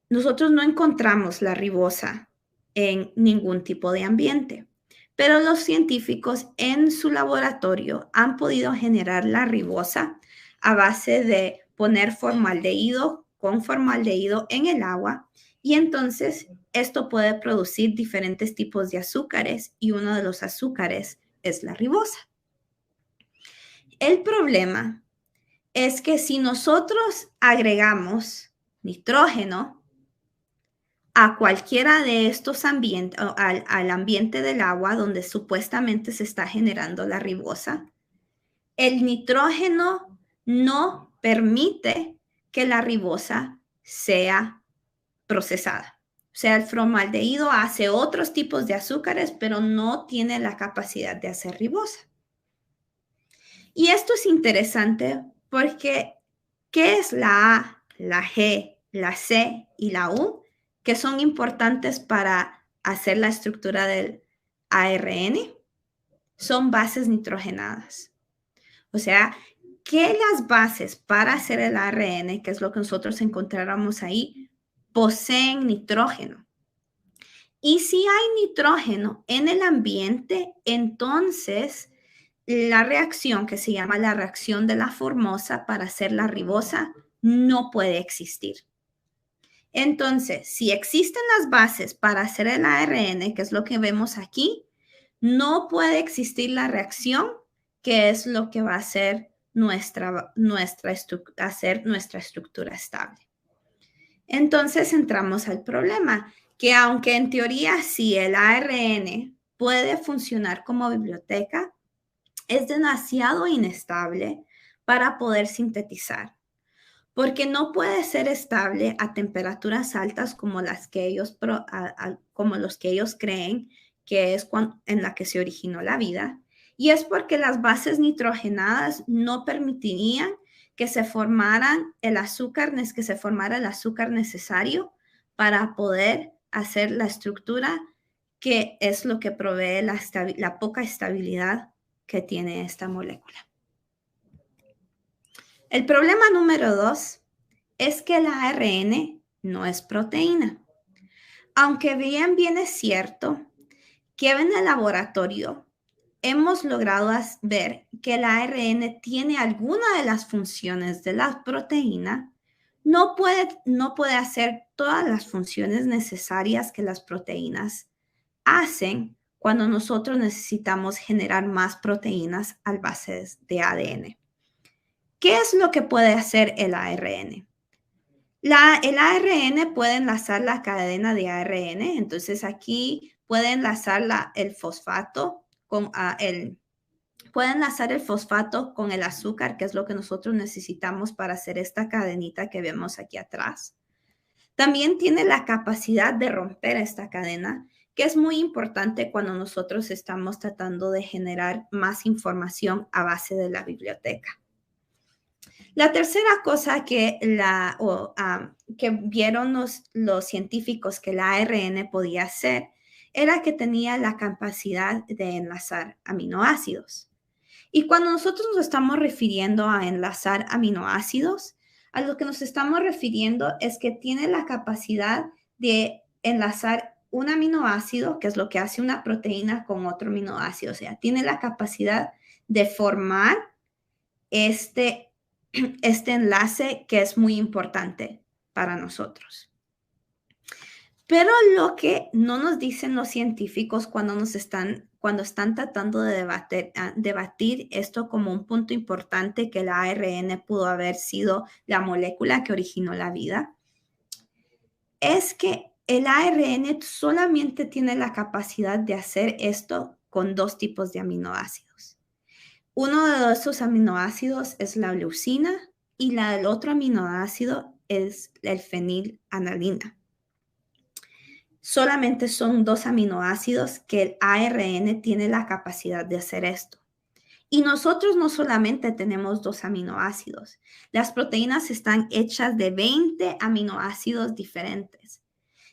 nosotros no encontramos la ribosa en ningún tipo de ambiente, pero los científicos en su laboratorio han podido generar la ribosa a base de poner formaldehído con formaldehído en el agua y entonces esto puede producir diferentes tipos de azúcares y uno de los azúcares es la ribosa. El problema es que si nosotros agregamos nitrógeno a cualquiera de estos ambientes, al ambiente del agua donde supuestamente se está generando la ribosa, el nitrógeno no permite que la ribosa sea procesada. O sea, el formaldehído hace otros tipos de azúcares, pero no tiene la capacidad de hacer ribosa. Y esto es interesante porque ¿qué es la A, la G, la C y la U? Que son importantes para hacer la estructura del ARN, son bases nitrogenadas. O sea, que las bases para hacer el ARN, que es lo que nosotros encontráramos ahí, poseen nitrógeno. Y si hay nitrógeno en el ambiente, entonces la reacción que se llama la reacción de la formosa para hacer la ribosa no puede existir. Entonces, si existen las bases para hacer el ARN, que es lo que vemos aquí, no puede existir la reacción, que es lo que va a hacer nuestra estructura estable. Entonces, entramos al problema, que aunque en teoría sí el ARN puede funcionar como biblioteca, es demasiado inestable para poder sintetizar. Porque no puede ser estable a temperaturas altas como los que ellos creen que es en la que se originó la vida. Y es porque las bases nitrogenadas no permitirían que se formara el azúcar necesario para poder hacer la estructura, que es lo que provee la poca estabilidad que tiene esta molécula. El problema número 2 es que el ARN no es proteína. Aunque bien es cierto que en el laboratorio hemos logrado ver que el ARN tiene alguna de las funciones de la proteína, no puede hacer todas las funciones necesarias que las proteínas hacen cuando nosotros necesitamos generar más proteínas al base de ADN. ¿Qué es lo que puede hacer el ARN? El ARN puede enlazar la cadena de ARN, entonces aquí puede enlazar el fosfato con el azúcar, que es lo que nosotros necesitamos para hacer esta cadenita que vemos aquí atrás. También tiene la capacidad de romper esta cadena, que es muy importante cuando nosotros estamos tratando de generar más información a base de la biblioteca. La tercera cosa que vieron los científicos que la ARN podía hacer era que tenía la capacidad de enlazar aminoácidos. Y cuando nosotros nos estamos refiriendo a enlazar aminoácidos, a lo que nos estamos refiriendo es que tiene la capacidad de enlazar un aminoácido, que es lo que hace una proteína con otro aminoácido. O sea, tiene la capacidad de formar este enlace que es muy importante para nosotros. Pero lo que no nos dicen los científicos cuando están tratando de debatir esto como un punto importante, que el ARN pudo haber sido la molécula que originó la vida, es que el ARN solamente tiene la capacidad de hacer esto con 2 tipos de aminoácidos. Uno de esos aminoácidos es la leucina y el otro aminoácido es el fenilalanina. Solamente son 2 aminoácidos que el ARN tiene la capacidad de hacer esto. Y nosotros no solamente tenemos 2 aminoácidos. Las proteínas están hechas de 20 aminoácidos diferentes.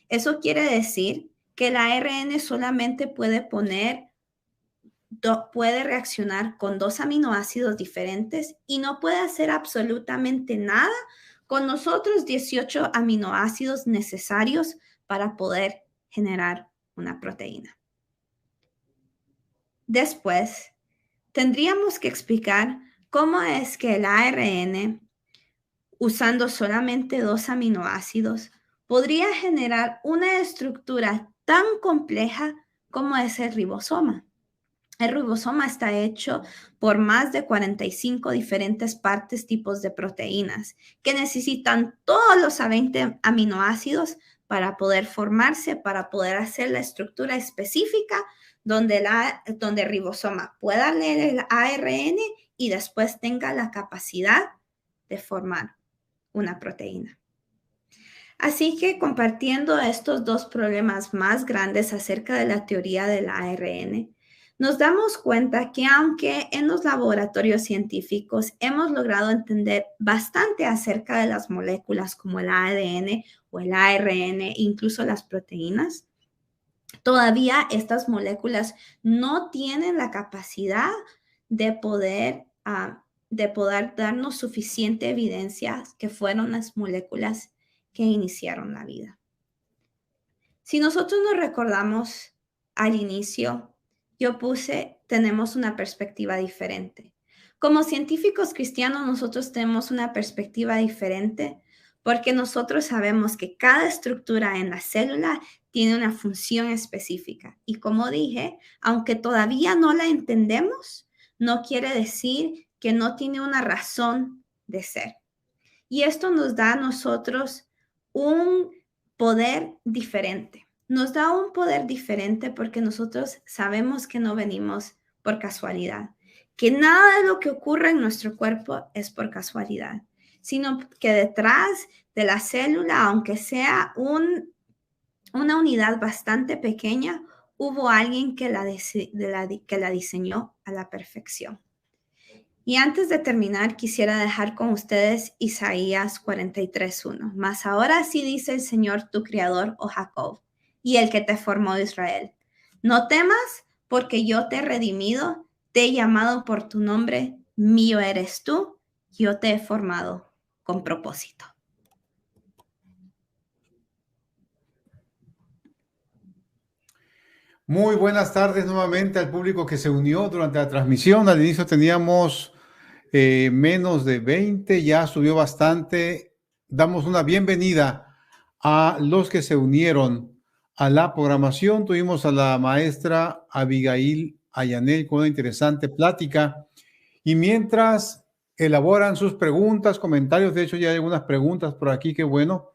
Eso quiere decir que el ARN solamente puede reaccionar con 2 aminoácidos diferentes y no puede hacer absolutamente nada con los otros 18 aminoácidos necesarios para poder generar una proteína. Después, tendríamos que explicar cómo es que el ARN, usando solamente 2 aminoácidos, podría generar una estructura tan compleja como es el ribosoma. El ribosoma está hecho por más de 45 diferentes tipos de proteínas que necesitan todos los 20 aminoácidos para poder formarse, para poder hacer la estructura específica donde el ribosoma pueda leer el ARN y después tenga la capacidad de formar una proteína. Así que compartiendo estos 2 problemas más grandes acerca de la teoría del ARN, nos damos cuenta que aunque en los laboratorios científicos hemos logrado entender bastante acerca de las moléculas como el ADN o el ARN, incluso las proteínas, todavía estas moléculas no tienen la capacidad de poder darnos suficiente evidencia que fueron las moléculas que iniciaron la vida. Si nosotros nos recordamos al inicio, yo tenemos una perspectiva diferente. Como científicos cristianos, nosotros tenemos una perspectiva diferente porque nosotros sabemos que cada estructura en la célula tiene una función específica. Y como dije, aunque todavía no la entendemos, no quiere decir que no tiene una razón de ser. Y esto nos da a nosotros un poder diferente. Nos da un poder diferente porque nosotros sabemos que no venimos por casualidad, que nada de lo que ocurre en nuestro cuerpo es por casualidad, sino que detrás de la célula, aunque sea una unidad bastante pequeña, hubo alguien que la diseñó a la perfección. Y antes de terminar, quisiera dejar con ustedes Isaías 43:1. Mas ahora sí dice el Señor tu Creador, oh Jacob, y el que te formó Israel. No temas, porque yo te he redimido, te he llamado por tu nombre, mío eres tú, yo te he formado con propósito. Muy buenas tardes nuevamente al público que se unió durante la transmisión. Al inicio teníamos menos de 20, ya subió bastante. Damos una bienvenida a los que se unieron a la programación. Tuvimos a la maestra Abigail Ayanel con una interesante plática. Y mientras elaboran sus preguntas, comentarios, de hecho ya hay algunas preguntas por aquí, qué bueno.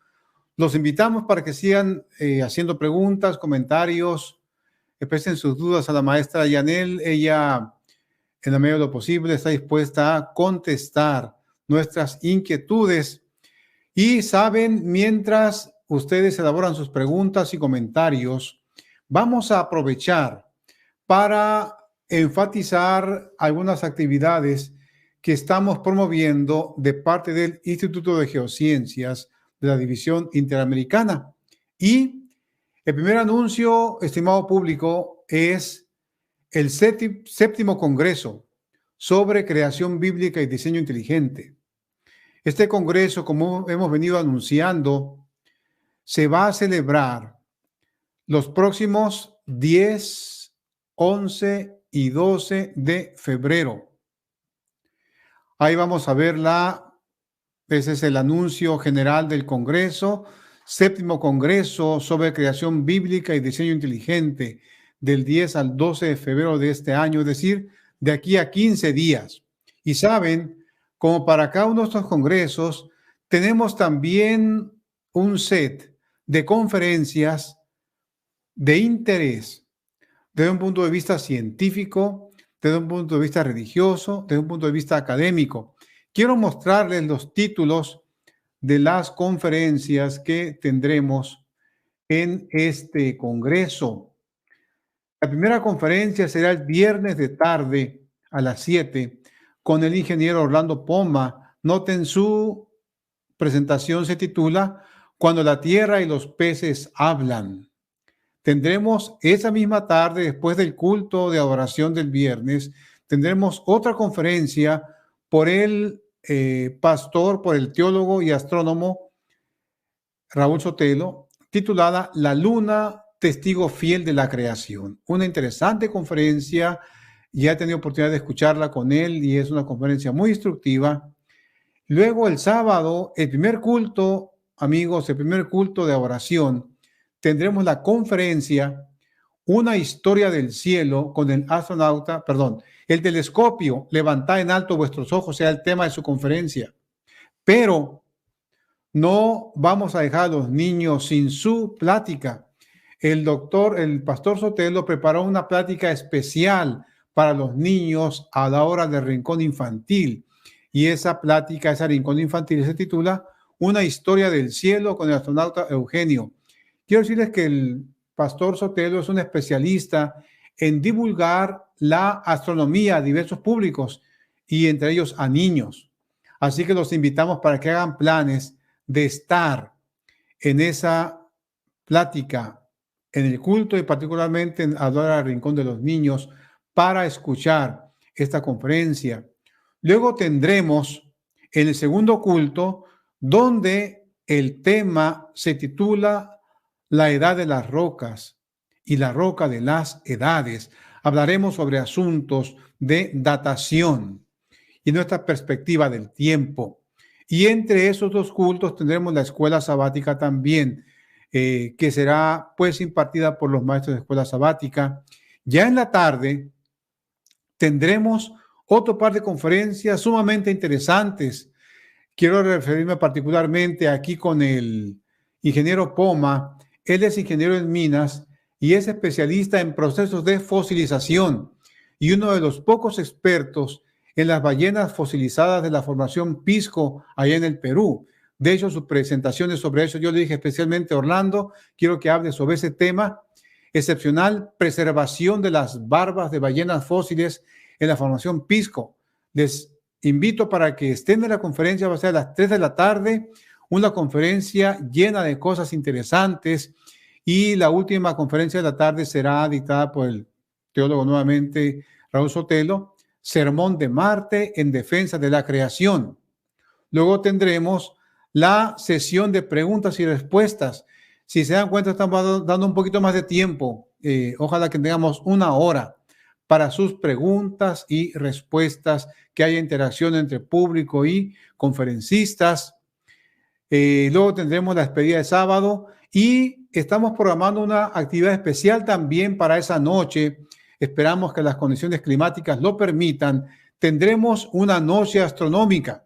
Los invitamos para que sigan haciendo preguntas, comentarios, expresen sus dudas a la maestra Ayanel. Ella, en la medida de lo posible, está dispuesta a contestar nuestras inquietudes. Y saben, mientras ustedes elaboran sus preguntas y comentarios, vamos a aprovechar para enfatizar algunas actividades que estamos promoviendo de parte del Instituto de Geociencias de la División Interamericana. Y el primer anuncio, estimado público, es el séptimo Congreso sobre Creación Bíblica y Diseño Inteligente. Este congreso, como hemos venido anunciando, se va a celebrar los próximos 10, 11 y 12 de febrero. Ahí vamos a ver ese es el anuncio general del congreso. Séptimo Congreso sobre Creación Bíblica y Diseño Inteligente, del 10 al 12 de febrero de este año, es decir, de aquí a 15 días. Y saben, como para cada uno de estos congresos, tenemos también un set de conferencias de interés desde un punto de vista científico, desde un punto de vista religioso, desde un punto de vista académico. Quiero mostrarles los títulos de las conferencias que tendremos en este congreso. La primera conferencia será el viernes de tarde a las 7 con el ingeniero Orlando Poma. Noten su presentación, se titula Cuando la tierra y los peces hablan. Tendremos esa misma tarde, después del culto de adoración del viernes, tendremos otra conferencia por el pastor, por el teólogo y astrónomo Raúl Sotelo, titulada La Luna, testigo fiel de la creación. Una interesante conferencia, ya he tenido oportunidad de escucharla con él y es una conferencia muy instructiva. Luego el sábado, el primer culto, amigos, el primer culto de adoración, tendremos la conferencia Una historia del cielo con el astronauta, el telescopio, levantad en alto vuestros ojos, sea el tema de su conferencia. Pero no vamos a dejar a los niños sin su plática. El pastor Sotelo preparó una plática especial para los niños a la hora del rincón infantil. Y esa plática, ese rincón infantil, se titula Una historia del cielo con el astronauta Eugenio. Quiero decirles que el pastor Sotelo es un especialista en divulgar la astronomía a diversos públicos y entre ellos a niños. Así que los invitamos para que hagan planes de estar en esa plática, en el culto y particularmente en Adorar al Rincón de los Niños para escuchar esta conferencia. Luego tendremos en el segundo culto donde el tema se titula La edad de las rocas y la roca de las edades. Hablaremos sobre asuntos de datación y nuestra perspectiva del tiempo. Y entre esos dos cultos tendremos la escuela sabática también, que será pues impartida por los maestros de escuela sabática. Ya en la tarde tendremos otro par de conferencias sumamente interesantes. Quiero referirme particularmente aquí con el ingeniero Poma. Él es ingeniero en minas y es especialista en procesos de fosilización y uno de los pocos expertos en las ballenas fosilizadas de la formación Pisco allá en el Perú. De hecho, sus presentaciones sobre eso, yo le dije especialmente a Orlando, quiero que hable sobre ese tema excepcional, preservación de las barbas de ballenas fósiles en la formación Pisco. Les invito para que estén en la conferencia, va a ser a las 3 de la tarde, una conferencia llena de cosas interesantes y la última conferencia de la tarde será dictada por el teólogo nuevamente Raúl Sotelo, Sermón de Marte en defensa de la creación. Luego tendremos la sesión de preguntas y respuestas. Si se dan cuenta, estamos dando un poquito más de tiempo. Ojalá que tengamos 1 hora para sus preguntas y respuestas, que haya interacción entre público y conferencistas. Luego tendremos la despedida de sábado y estamos programando una actividad especial también para esa noche. Esperamos que las condiciones climáticas lo permitan. Tendremos una noche astronómica.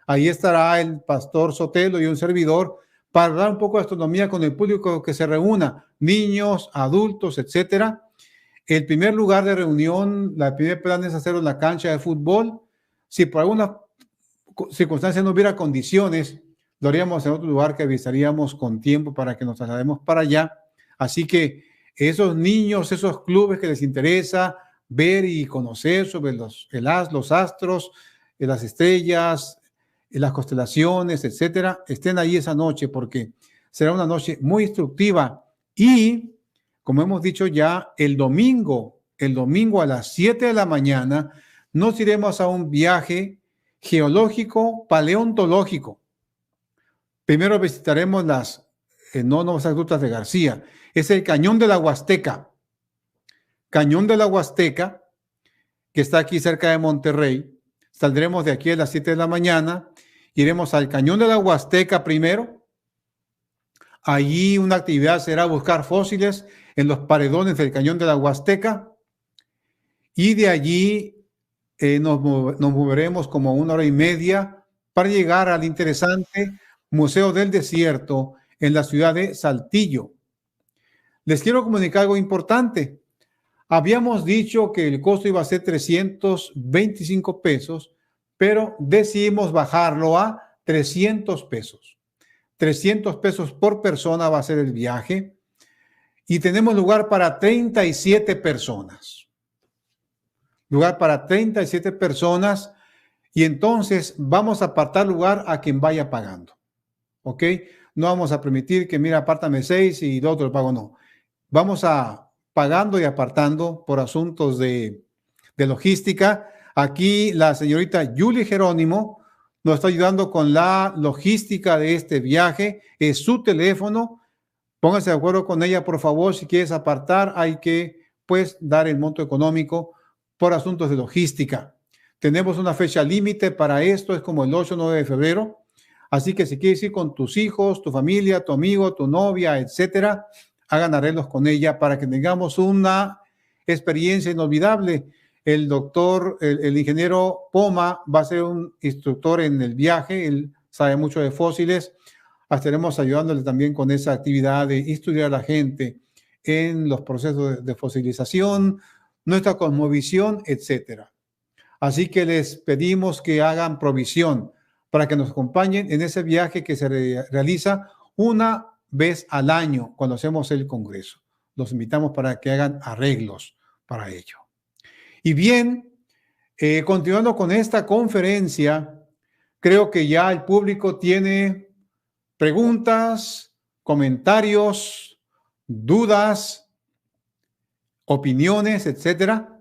Ahí estará el pastor Sotelo y un servidor para hablar un poco de astronomía con el público que se reúna, niños, adultos, etcétera. El primer lugar de reunión, el primer plan es hacerlo en la cancha de fútbol. Si por alguna circunstancia no hubiera condiciones, lo haríamos en otro lugar que avisaríamos con tiempo para que nos traslademos para allá. Así que esos niños, esos clubes que les interesa ver y conocer sobre los astros, las estrellas, las constelaciones, etcétera, estén ahí esa noche porque será una noche muy instructiva. Y, como hemos dicho ya, el domingo a las 7 de la mañana nos iremos a un viaje geológico paleontológico. Primero visitaremos las grutas de García. Es el Cañón de la Huasteca. Cañón de la Huasteca, que está aquí cerca de Monterrey. Saldremos de aquí a las 7 de la mañana. Iremos al Cañón de la Huasteca primero. Allí una actividad será buscar fósiles en los paredones del Cañón de la Huasteca y de allí nos moveremos como 1 hora y media para llegar al interesante Museo del Desierto en la ciudad de Saltillo. Les quiero comunicar algo importante. Habíamos dicho que el costo iba a ser 325 pesos, pero decidimos bajarlo a 300 pesos. 300 pesos por persona va a ser el viaje y tenemos lugar para 37 personas. Lugar para 37 personas y entonces vamos a apartar lugar a quien vaya pagando. ¿Ok? No vamos a permitir que, mira, apártame 6 y lo otro lo pago, no. Vamos a pagando y apartando por asuntos de logística. Aquí la señorita Julie Jerónimo nos está ayudando con la logística de este viaje. Es su teléfono. Pónganse de acuerdo con ella, por favor. Si quieres apartar, hay que, pues, dar el monto económico por asuntos de logística. Tenemos una fecha límite para esto, es como el 8 o 9 de febrero. Así que si quieres ir con tus hijos, tu familia, tu amigo, tu novia, etcétera, hagan arreglos con ella para que tengamos una experiencia inolvidable. El doctor, el ingeniero Poma va a ser un instructor en el viaje, él sabe mucho de fósiles. Estaremos ayudándole también con esa actividad de instruir a la gente en los procesos de fosilización, nuestra cosmovisión, etcétera. Así que les pedimos que hagan provisión para que nos acompañen en ese viaje que se realiza una vez al año cuando hacemos el congreso. Los invitamos para que hagan arreglos para ello. Y bien, continuando con esta conferencia, creo que ya el público tiene preguntas, comentarios, dudas, opiniones, etcétera.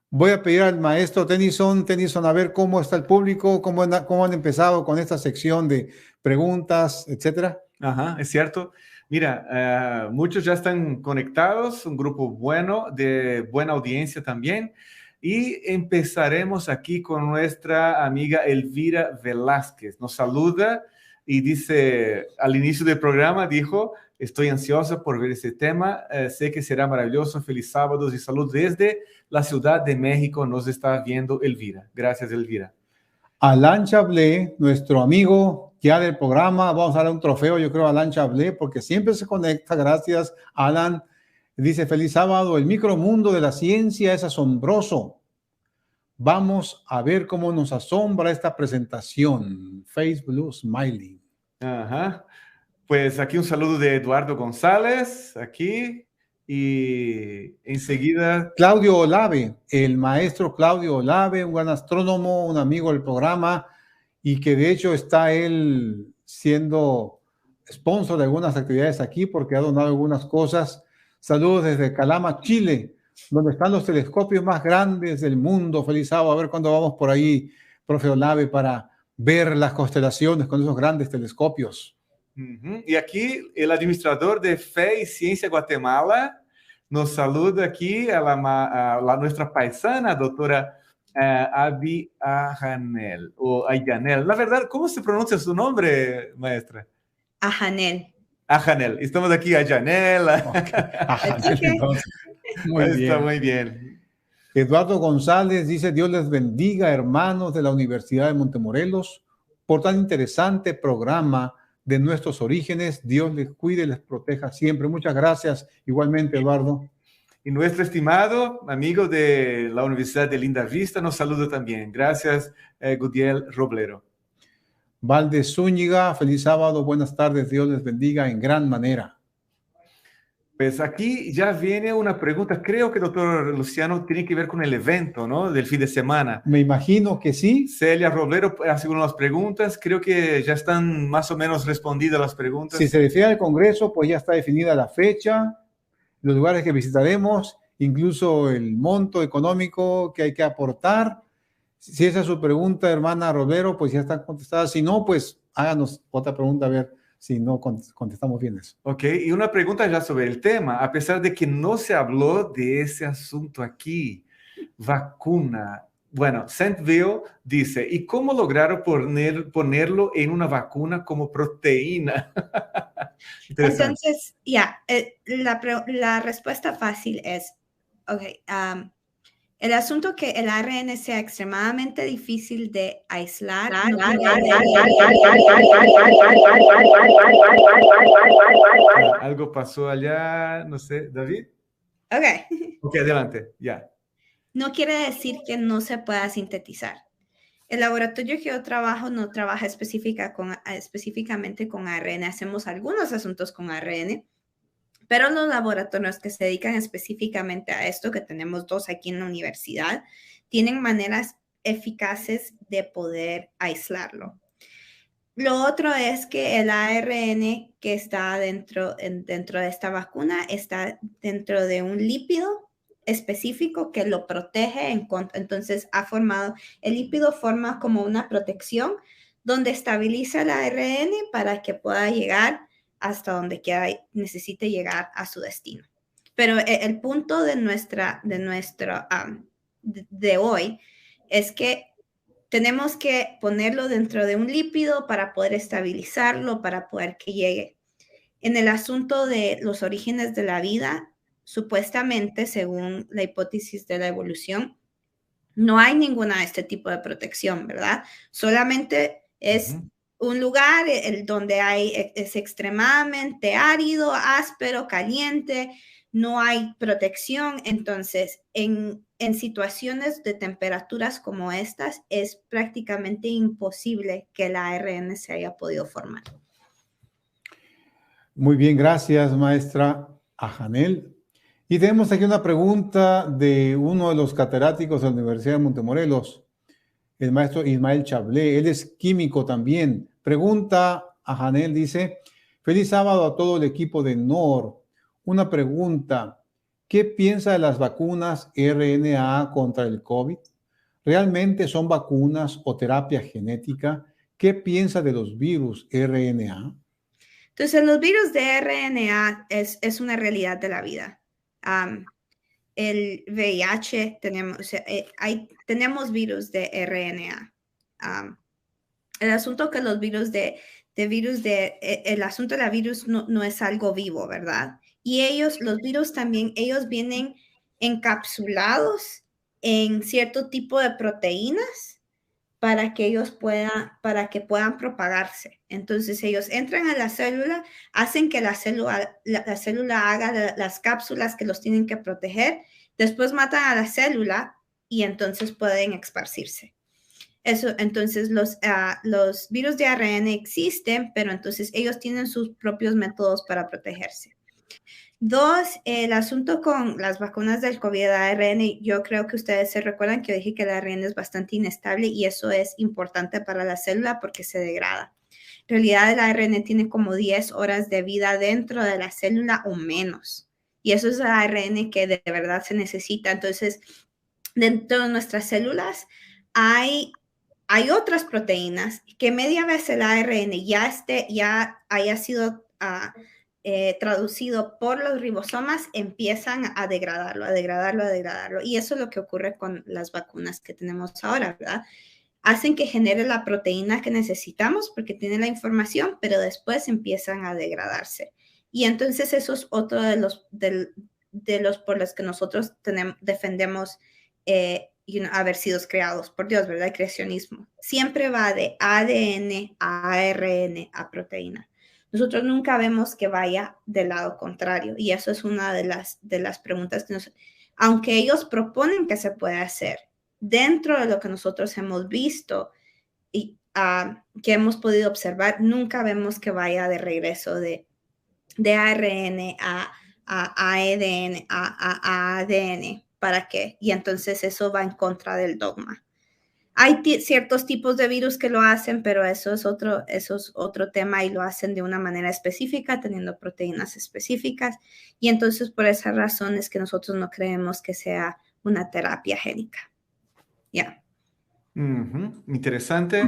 Voy a pedir al maestro Tennyson, a ver cómo está el público, cómo han empezado con esta sección de preguntas, etcétera. Ajá, es cierto. Mira, muchos ya están conectados, un grupo bueno, de buena audiencia también. Y empezaremos aquí con nuestra amiga Elvira Velázquez. Nos saluda y dice, al inicio del programa, dijo, estoy ansiosa por ver ese tema, sé que será maravilloso, feliz sábados y salud desde la Ciudad de México. Nos está viendo Elvira. Gracias, Elvira. Alain Chablé, nuestro amigo ya del programa, vamos a darle un trofeo, yo creo, a Alain Chablé, porque siempre se conecta. Gracias, Alan. Dice, feliz sábado, el micromundo de la ciencia es asombroso. Vamos a ver cómo nos asombra esta presentación. Face Blue Smiling. Ajá. Pues aquí un saludo de Eduardo González, aquí, y enseguida... Claudio Olave, el maestro Claudio Olave, un gran astrónomo, un amigo del programa, y que de hecho está él siendo sponsor de algunas actividades aquí porque ha donado algunas cosas. Saludos desde Calama, Chile, donde están los telescopios más grandes del mundo. Feliz sábado, a ver cuándo vamos por ahí, profe Olave, para ver las constelaciones con esos grandes telescopios. Y aquí el administrador de Fe y Ciencia Guatemala nos saluda aquí a nuestra paisana, doctora Abi Ajanel, o Ayanel. La verdad, ¿cómo se pronuncia su nombre, maestra? Ajanel. Ajanel. Estamos aquí, Ayanel. Okay. Ajanel, entonces. Está muy bien. Eduardo González dice, Dios les bendiga, hermanos de la Universidad de Montemorelos, por tan interesante programa de nuestros orígenes. Dios les cuide y les proteja siempre. Muchas gracias. Igualmente, Eduardo. Y nuestro estimado amigo de la Universidad de Linda Vista nos saluda también. Gracias, Gudiel Roblero. Valdez Zúñiga, feliz sábado, buenas tardes. Dios les bendiga en gran manera. Pues aquí ya viene una pregunta. Creo que, doctor Luciano, tiene que ver con el evento, ¿no? Del fin de semana. Me imagino que sí. Celia Roblero hace unas preguntas. Creo que ya están más o menos respondidas las preguntas. Si se refiere al Congreso, pues ya está definida la fecha, los lugares que visitaremos, incluso el monto económico que hay que aportar. Si esa es su pregunta, hermana Roblero, pues ya está contestada. Si no, pues háganos otra pregunta a ver si no contestamos bien eso. Ok, y una pregunta ya sobre el tema. A pesar de que no se habló de ese asunto aquí, vacuna. Bueno, Saintville dice, ¿y cómo lograron ponerlo en una vacuna como proteína? Entonces, la respuesta fácil es, el asunto que el ARN sea extremadamente difícil de aislar. Algo pasó allá, no sé, David. Ok, adelante, ya. No quiere decir que no se pueda sintetizar. El laboratorio que yo trabajo no trabaja específicamente con ARN. Hacemos algunos asuntos con ARN, pero los laboratorios que se dedican específicamente a esto, que tenemos 2 aquí en la universidad, tienen maneras eficaces de poder aislarlo. Lo otro es que el ARN que está dentro de esta vacuna está dentro de un lípido específico que lo protege. Entonces el lípido forma como una protección donde estabiliza el ARN para que pueda llegar hasta donde necesite llegar a su destino. Pero el punto de hoy es que tenemos que ponerlo dentro de un lípido para poder estabilizarlo, para poder que llegue. En el asunto de los orígenes de la vida, supuestamente, según la hipótesis de la evolución, no hay ninguna de este tipo de protección, ¿verdad? Solamente es un lugar donde es extremadamente árido, áspero, caliente, no hay protección. Entonces, en situaciones de temperaturas como estas, es prácticamente imposible que el ARN se haya podido formar. Muy bien, gracias, maestra Ajanel. Y tenemos aquí una pregunta de uno de los catedráticos de la Universidad de Montemorelos, el maestro Ismael Chablé. Él es químico también. Pregunta a Janel, dice: feliz sábado a todo el equipo de NOR. Una pregunta: ¿qué piensa de las vacunas RNA contra el COVID? ¿Realmente son vacunas o terapia genética? ¿Qué piensa de los virus RNA? Entonces, los virus de RNA es una realidad de la vida. El VIH, tenemos virus de RNA. El asunto que los virus el asunto de la virus no es algo vivo, ¿verdad? Y los virus también, ellos vienen encapsulados en cierto tipo de proteínas para que puedan propagarse. Entonces, ellos entran a la célula, hacen que la célula haga las cápsulas que los tienen que proteger, después matan a la célula y entonces pueden esparcirse. Entonces, los virus de ARN existen, pero entonces ellos tienen sus propios métodos para protegerse. 2, el asunto con las vacunas del COVID-ARN, yo creo que ustedes se recuerdan que yo dije que el ARN es bastante inestable y eso es importante para la célula porque se degrada. En realidad, el ARN tiene como 10 horas de vida dentro de la célula o menos. Y eso es el ARN que de verdad se necesita. Entonces, dentro de nuestras células hay otras proteínas que media vez el ARN ya haya sido traducido por los ribosomas, empiezan a degradarlo. Y eso es lo que ocurre con las vacunas que tenemos ahora, ¿verdad? Hacen que genere la proteína que necesitamos porque tiene la información, pero después empiezan a degradarse. Y entonces eso es otro de los por los que nosotros defendemos haber sido creados por Dios, ¿verdad? El creacionismo. Siempre va de ADN a ARN a proteína. Nosotros nunca vemos que vaya del lado contrario. Y eso es una de las preguntas que aunque ellos proponen que se puede hacer, dentro de lo que nosotros hemos visto y que hemos podido observar, nunca vemos que vaya de regreso de ARN a ADN. ¿Para qué? Y entonces eso va en contra del dogma. Hay ciertos tipos de virus que lo hacen, pero eso es otro tema y lo hacen de una manera específica, teniendo proteínas específicas. Y entonces por esa razón es que nosotros no creemos que sea una terapia génica. Ya. Interesante.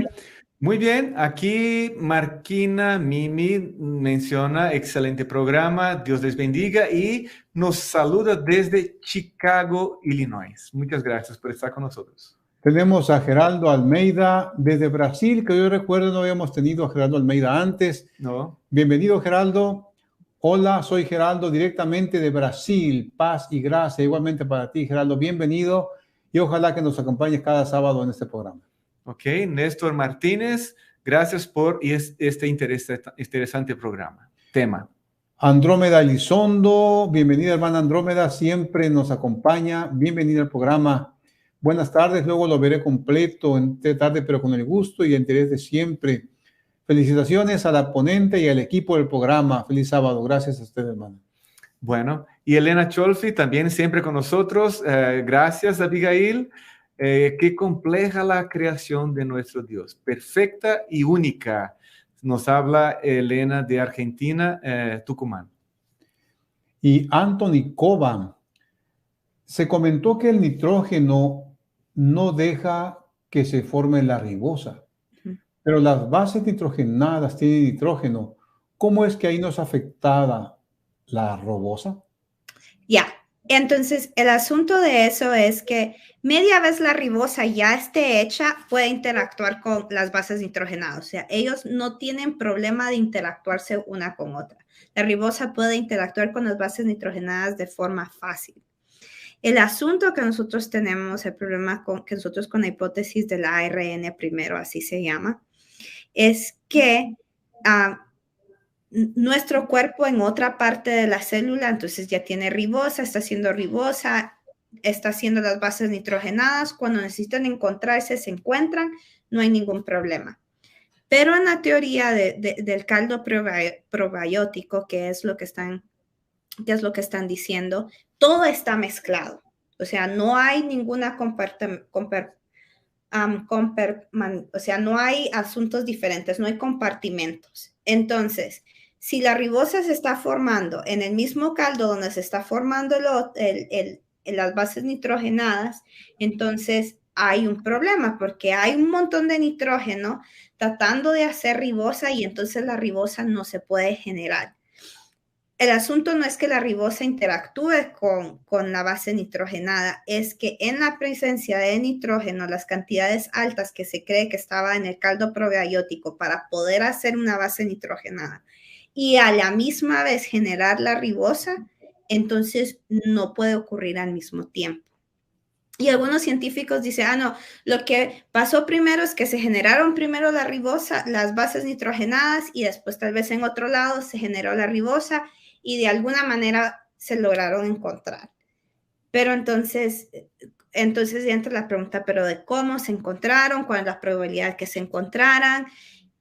Muy bien, aquí Marquina Mimi menciona: excelente programa, Dios les bendiga, y nos saluda desde Chicago, Illinois. Muchas gracias por estar con nosotros. Tenemos a Geraldo Almeida desde Brasil, que yo recuerdo no habíamos tenido a Geraldo Almeida antes. No. Bienvenido, Geraldo. Hola, soy Geraldo, directamente de Brasil. Paz y gracia. Igualmente para ti, Geraldo. Bienvenido y ojalá que nos acompañes cada sábado en este programa. Ok, Néstor Martínez, gracias por este interesante programa. Tema. Andrómeda Elizondo, bienvenida hermana Andrómeda, siempre nos acompaña. Bienvenida al programa. Buenas tardes, luego lo veré completo en tarde, pero con el gusto y el interés de siempre. Felicitaciones a la ponente y al equipo del programa. Feliz sábado. Gracias a usted, hermano. Bueno, y Elena Cholfi también siempre con nosotros. Gracias, Abigail. Qué compleja la creación de nuestro Dios, perfecta y única. Nos habla Elena de Argentina, Tucumán. Y Anthony Coban, se comentó que el nitrógeno no deja que se forme la ribosa, pero las bases nitrogenadas tienen nitrógeno. ¿Cómo es que ahí no es afectada la ribosa? Ya, entonces el asunto de eso es que media vez la ribosa ya esté hecha, puede interactuar con las bases nitrogenadas. O sea, ellos no tienen problema de interactuarse una con otra. La ribosa puede interactuar con las bases nitrogenadas de forma fácil. El asunto que nosotros tenemos, el problema que nosotros con la hipótesis del ARN primero, así se llama, es que nuestro cuerpo en otra parte de la célula, entonces ya tiene ribosa, está haciendo las bases nitrogenadas. Cuando necesitan encontrarse, se encuentran, no hay ningún problema. Pero en la teoría del caldo probiótico, que es lo que están diciendo, todo está mezclado. O sea, no hay ninguna o sea, no hay asuntos diferentes, no hay compartimentos. Entonces, si la ribosa se está formando en el mismo caldo donde se está formando las bases nitrogenadas, entonces hay un problema porque hay un montón de nitrógeno tratando de hacer ribosa y entonces la ribosa no se puede generar. El asunto no es que la ribosa interactúe con la base nitrogenada, es que en la presencia de nitrógeno, las cantidades altas que se cree que estaba en el caldo probiótico para poder hacer una base nitrogenada y a la misma vez generar la ribosa, entonces no puede ocurrir al mismo tiempo. Y algunos científicos dicen, no, lo que pasó primero es que se generaron primero la ribosa, las bases nitrogenadas, y después tal vez en otro lado se generó la ribosa y de alguna manera se lograron encontrar. Pero entonces ya entra la pregunta, pero de cómo se encontraron, cuál es la probabilidad que se encontraran.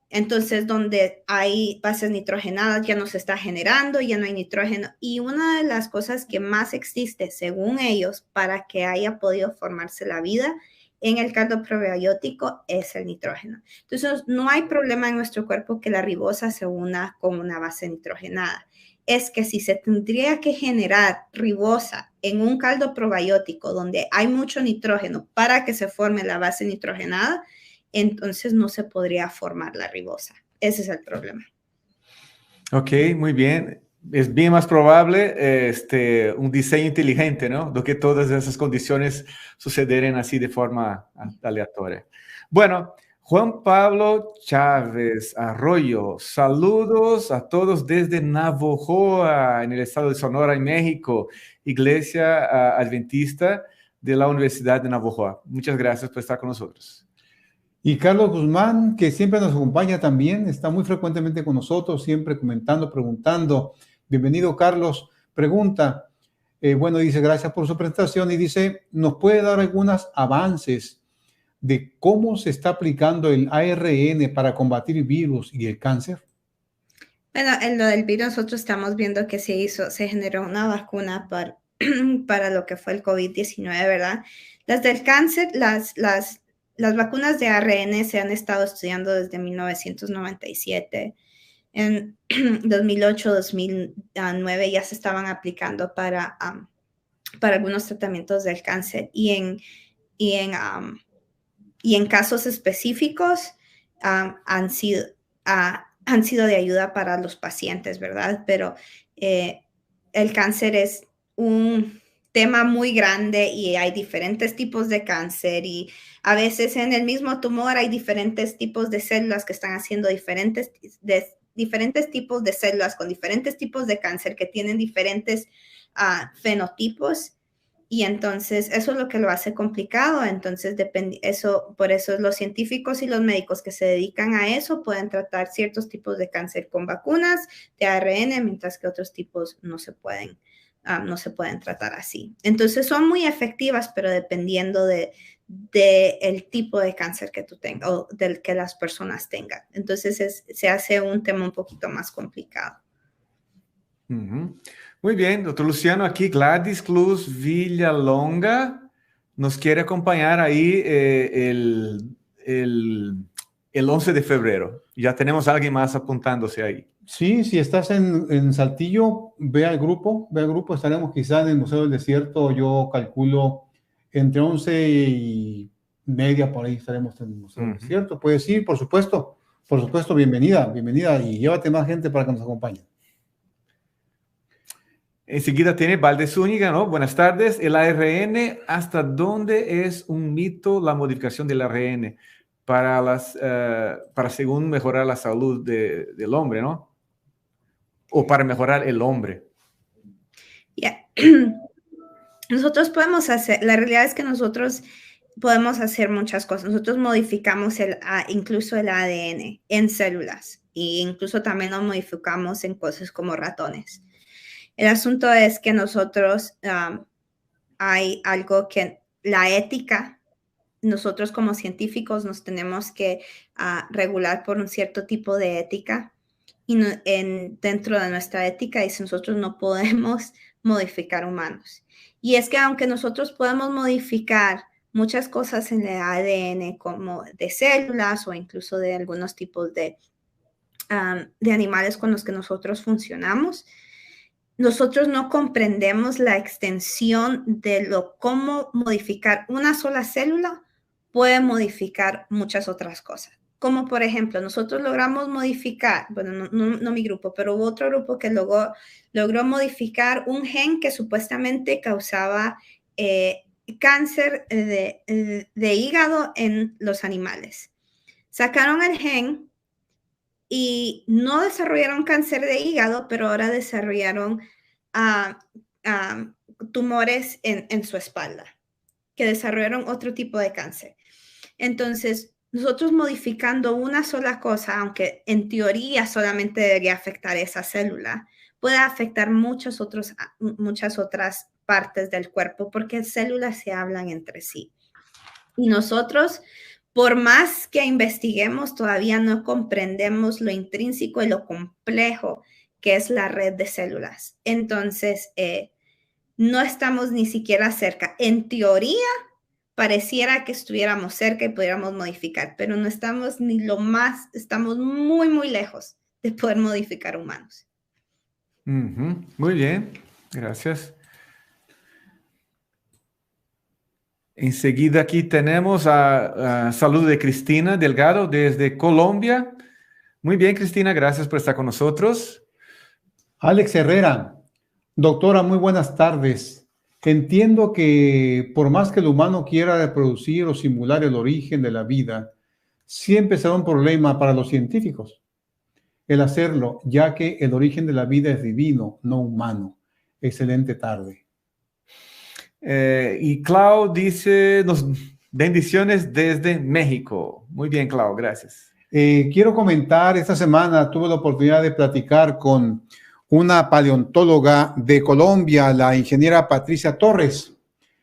Entonces, donde hay bases nitrogenadas ya no se está generando, ya no hay nitrógeno. Y una de las cosas que más existe, según ellos, para que haya podido formarse la vida en el caldo probiótico es el nitrógeno. Entonces, no hay problema en nuestro cuerpo que la ribosa se una con una base nitrogenada. Es que si se tendría que generar ribosa en un caldo probiótico donde hay mucho nitrógeno para que se forme la base nitrogenada, entonces no se podría formar la ribosa. Ese es el problema. Ok, muy bien. Es bien más probable un diseño inteligente, ¿no? Do que todas esas condiciones sucederan así de forma aleatoria. Bueno, Juan Pablo Chávez Arroyo, saludos a todos desde Navojoa, en el estado de Sonora, en México, Iglesia Adventista de la Universidad de Navojoa. Muchas gracias por estar con nosotros. Y Carlos Guzmán, que siempre nos acompaña también, está muy frecuentemente con nosotros, siempre comentando, preguntando. Bienvenido, Carlos. Pregunta, dice, gracias por su presentación y dice, ¿nos puede dar algunos avances de cómo se está aplicando el ARN para combatir virus y el cáncer? Bueno, en lo del virus nosotros estamos viendo que se generó una vacuna para lo que fue el COVID-19, ¿verdad? Las del cáncer, las vacunas de ARN se han estado estudiando desde 1997. En 2008, 2009 ya se estaban aplicando para algunos tratamientos del cáncer y en casos específicos han sido de ayuda para los pacientes, ¿verdad? Pero el cáncer es un tema muy grande y hay diferentes tipos de cáncer y a veces en el mismo tumor hay diferentes tipos de células que están haciendo diferentes diferentes tipos de células con diferentes tipos de cáncer que tienen diferentes fenotipos. Y entonces eso es lo que lo hace complicado. Entonces por eso los científicos y los médicos que se dedican a eso pueden tratar ciertos tipos de cáncer con vacunas de ARN, mientras que otros tipos no se pueden tratar así. Entonces son muy efectivas, pero dependiendo de el tipo de cáncer que tú tengas o del que las personas tengan. Entonces se hace un tema un poquito más complicado. Muy bien, doctor Luciano, aquí Gladys Cruz Villalonga nos quiere acompañar ahí el 11 de febrero. Ya tenemos a alguien más apuntándose ahí. Sí, si estás en Saltillo, ve al grupo, estaremos quizá en el Museo del Desierto, yo calculo entre 11:30 por ahí estaremos en el Museo del Desierto. Puedes ir, por supuesto, bienvenida, y llévate más gente para que nos acompañe. Enseguida tiene Valdez Zúñiga, ¿no? Buenas tardes. El ARN, ¿hasta dónde es un mito la modificación del ARN para según mejorar la salud del hombre, ¿no? O para mejorar el hombre. Yeah. Nosotros podemos hacer, la realidad es que nosotros podemos hacer muchas cosas. Nosotros modificamos incluso el ADN en células e incluso también lo modificamos en cosas como ratones. El asunto es que nosotros hay algo que la ética, nosotros como científicos nos tenemos que regular por un cierto tipo de ética y dentro de nuestra ética dice nosotros no podemos modificar humanos. Y es que aunque nosotros podemos modificar muchas cosas en el ADN como de células o incluso de algunos tipos de animales con los que nosotros funcionamos, nosotros no comprendemos la extensión de cómo modificar una sola célula puede modificar muchas otras cosas. Como por ejemplo, nosotros logramos modificar, bueno, no mi grupo, pero hubo otro grupo que logró modificar un gen que supuestamente causaba cáncer de hígado en los animales. Sacaron el gen y no desarrollaron cáncer de hígado, pero ahora desarrollaron tumores en su espalda, que desarrollaron otro tipo de cáncer. Entonces, nosotros modificando una sola cosa, aunque en teoría solamente debería afectar esa célula, puede afectar muchas otras partes del cuerpo porque células se hablan entre sí. Y nosotros, por más que investiguemos, todavía no comprendemos lo intrínseco y lo complejo que es la red de células. Entonces, no estamos ni siquiera cerca. En teoría, pareciera que estuviéramos cerca y pudiéramos modificar, pero no estamos estamos muy, muy lejos de poder modificar humanos. Muy bien, gracias. Enseguida aquí tenemos a saludo de Cristina Delgado desde Colombia. Muy bien, Cristina, gracias por estar con nosotros. Alex Herrera, doctora, muy buenas tardes. Entiendo que por más que el humano quiera reproducir o simular el origen de la vida, siempre será un problema para los científicos el hacerlo, ya que el origen de la vida es divino, no humano. Excelente tarde. Y Clau dice, bendiciones desde México. Muy bien, Clau, gracias. Quiero comentar, esta semana tuve la oportunidad de platicar con una paleontóloga de Colombia, la ingeniera Patricia Torres.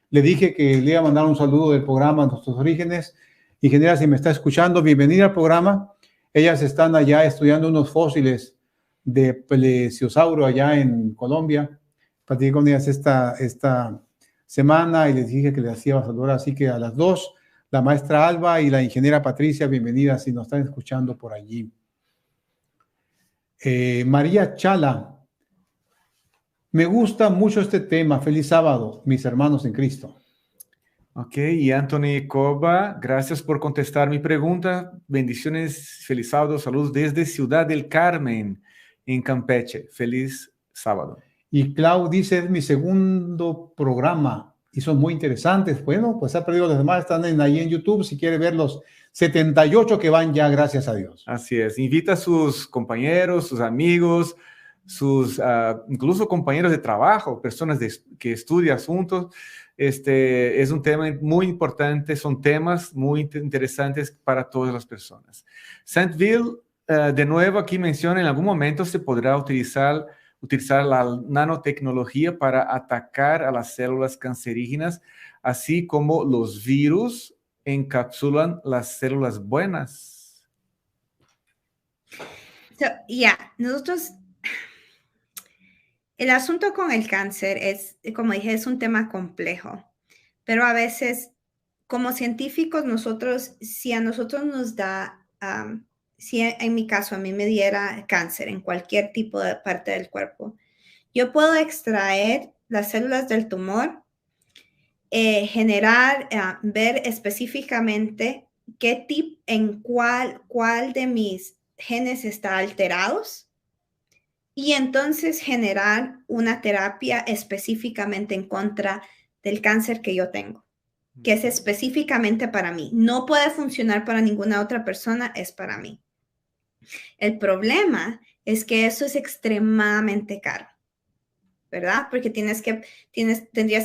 Le dije que le iba a mandar un saludo del programa Nuestros Orígenes. Ingeniera, si me está escuchando, bienvenida al programa. Ellas están allá estudiando unos fósiles de plesiosauro allá en Colombia. Platiqué con ellas esta semana y les dije que les hacía saludar. Así que a las dos, la maestra Alba y la ingeniera Patricia, bienvenidas si nos están escuchando por allí. María Chala, me gusta mucho este tema. Feliz sábado, mis hermanos en Cristo. Ok, y Anthony Coba, gracias por contestar mi pregunta. Bendiciones, feliz sábado, saludos desde Ciudad del Carmen, en Campeche. Feliz sábado. Y Clau dice, es mi segundo programa y son muy interesantes. Bueno, pues ha perdido los demás, están ahí en YouTube. Si quiere verlos 78 que van ya, gracias a Dios. Así es. Invita a sus compañeros, sus amigos, sus incluso compañeros de trabajo, personas que estudian juntos. Es un tema muy importante, son temas muy interesantes para todas las personas. Saintville, de nuevo aquí menciona, en algún momento se podrá utilizar la nanotecnología para atacar a las células cancerígenas, así como los virus encapsulan las células buenas. Nosotros, el asunto con el cáncer es, como dije, es un tema complejo, pero a veces como científicos si a nosotros nos da, si en mi caso a mí me diera cáncer en cualquier tipo de parte del cuerpo, yo puedo extraer las células del tumor, ver específicamente cuál de mis genes está alterados y entonces generar una terapia específicamente en contra del cáncer que yo tengo, que es específicamente para mí. No puede funcionar para ninguna otra persona, es para mí. El problema es que eso es extremadamente caro, ¿verdad? Porque tendrías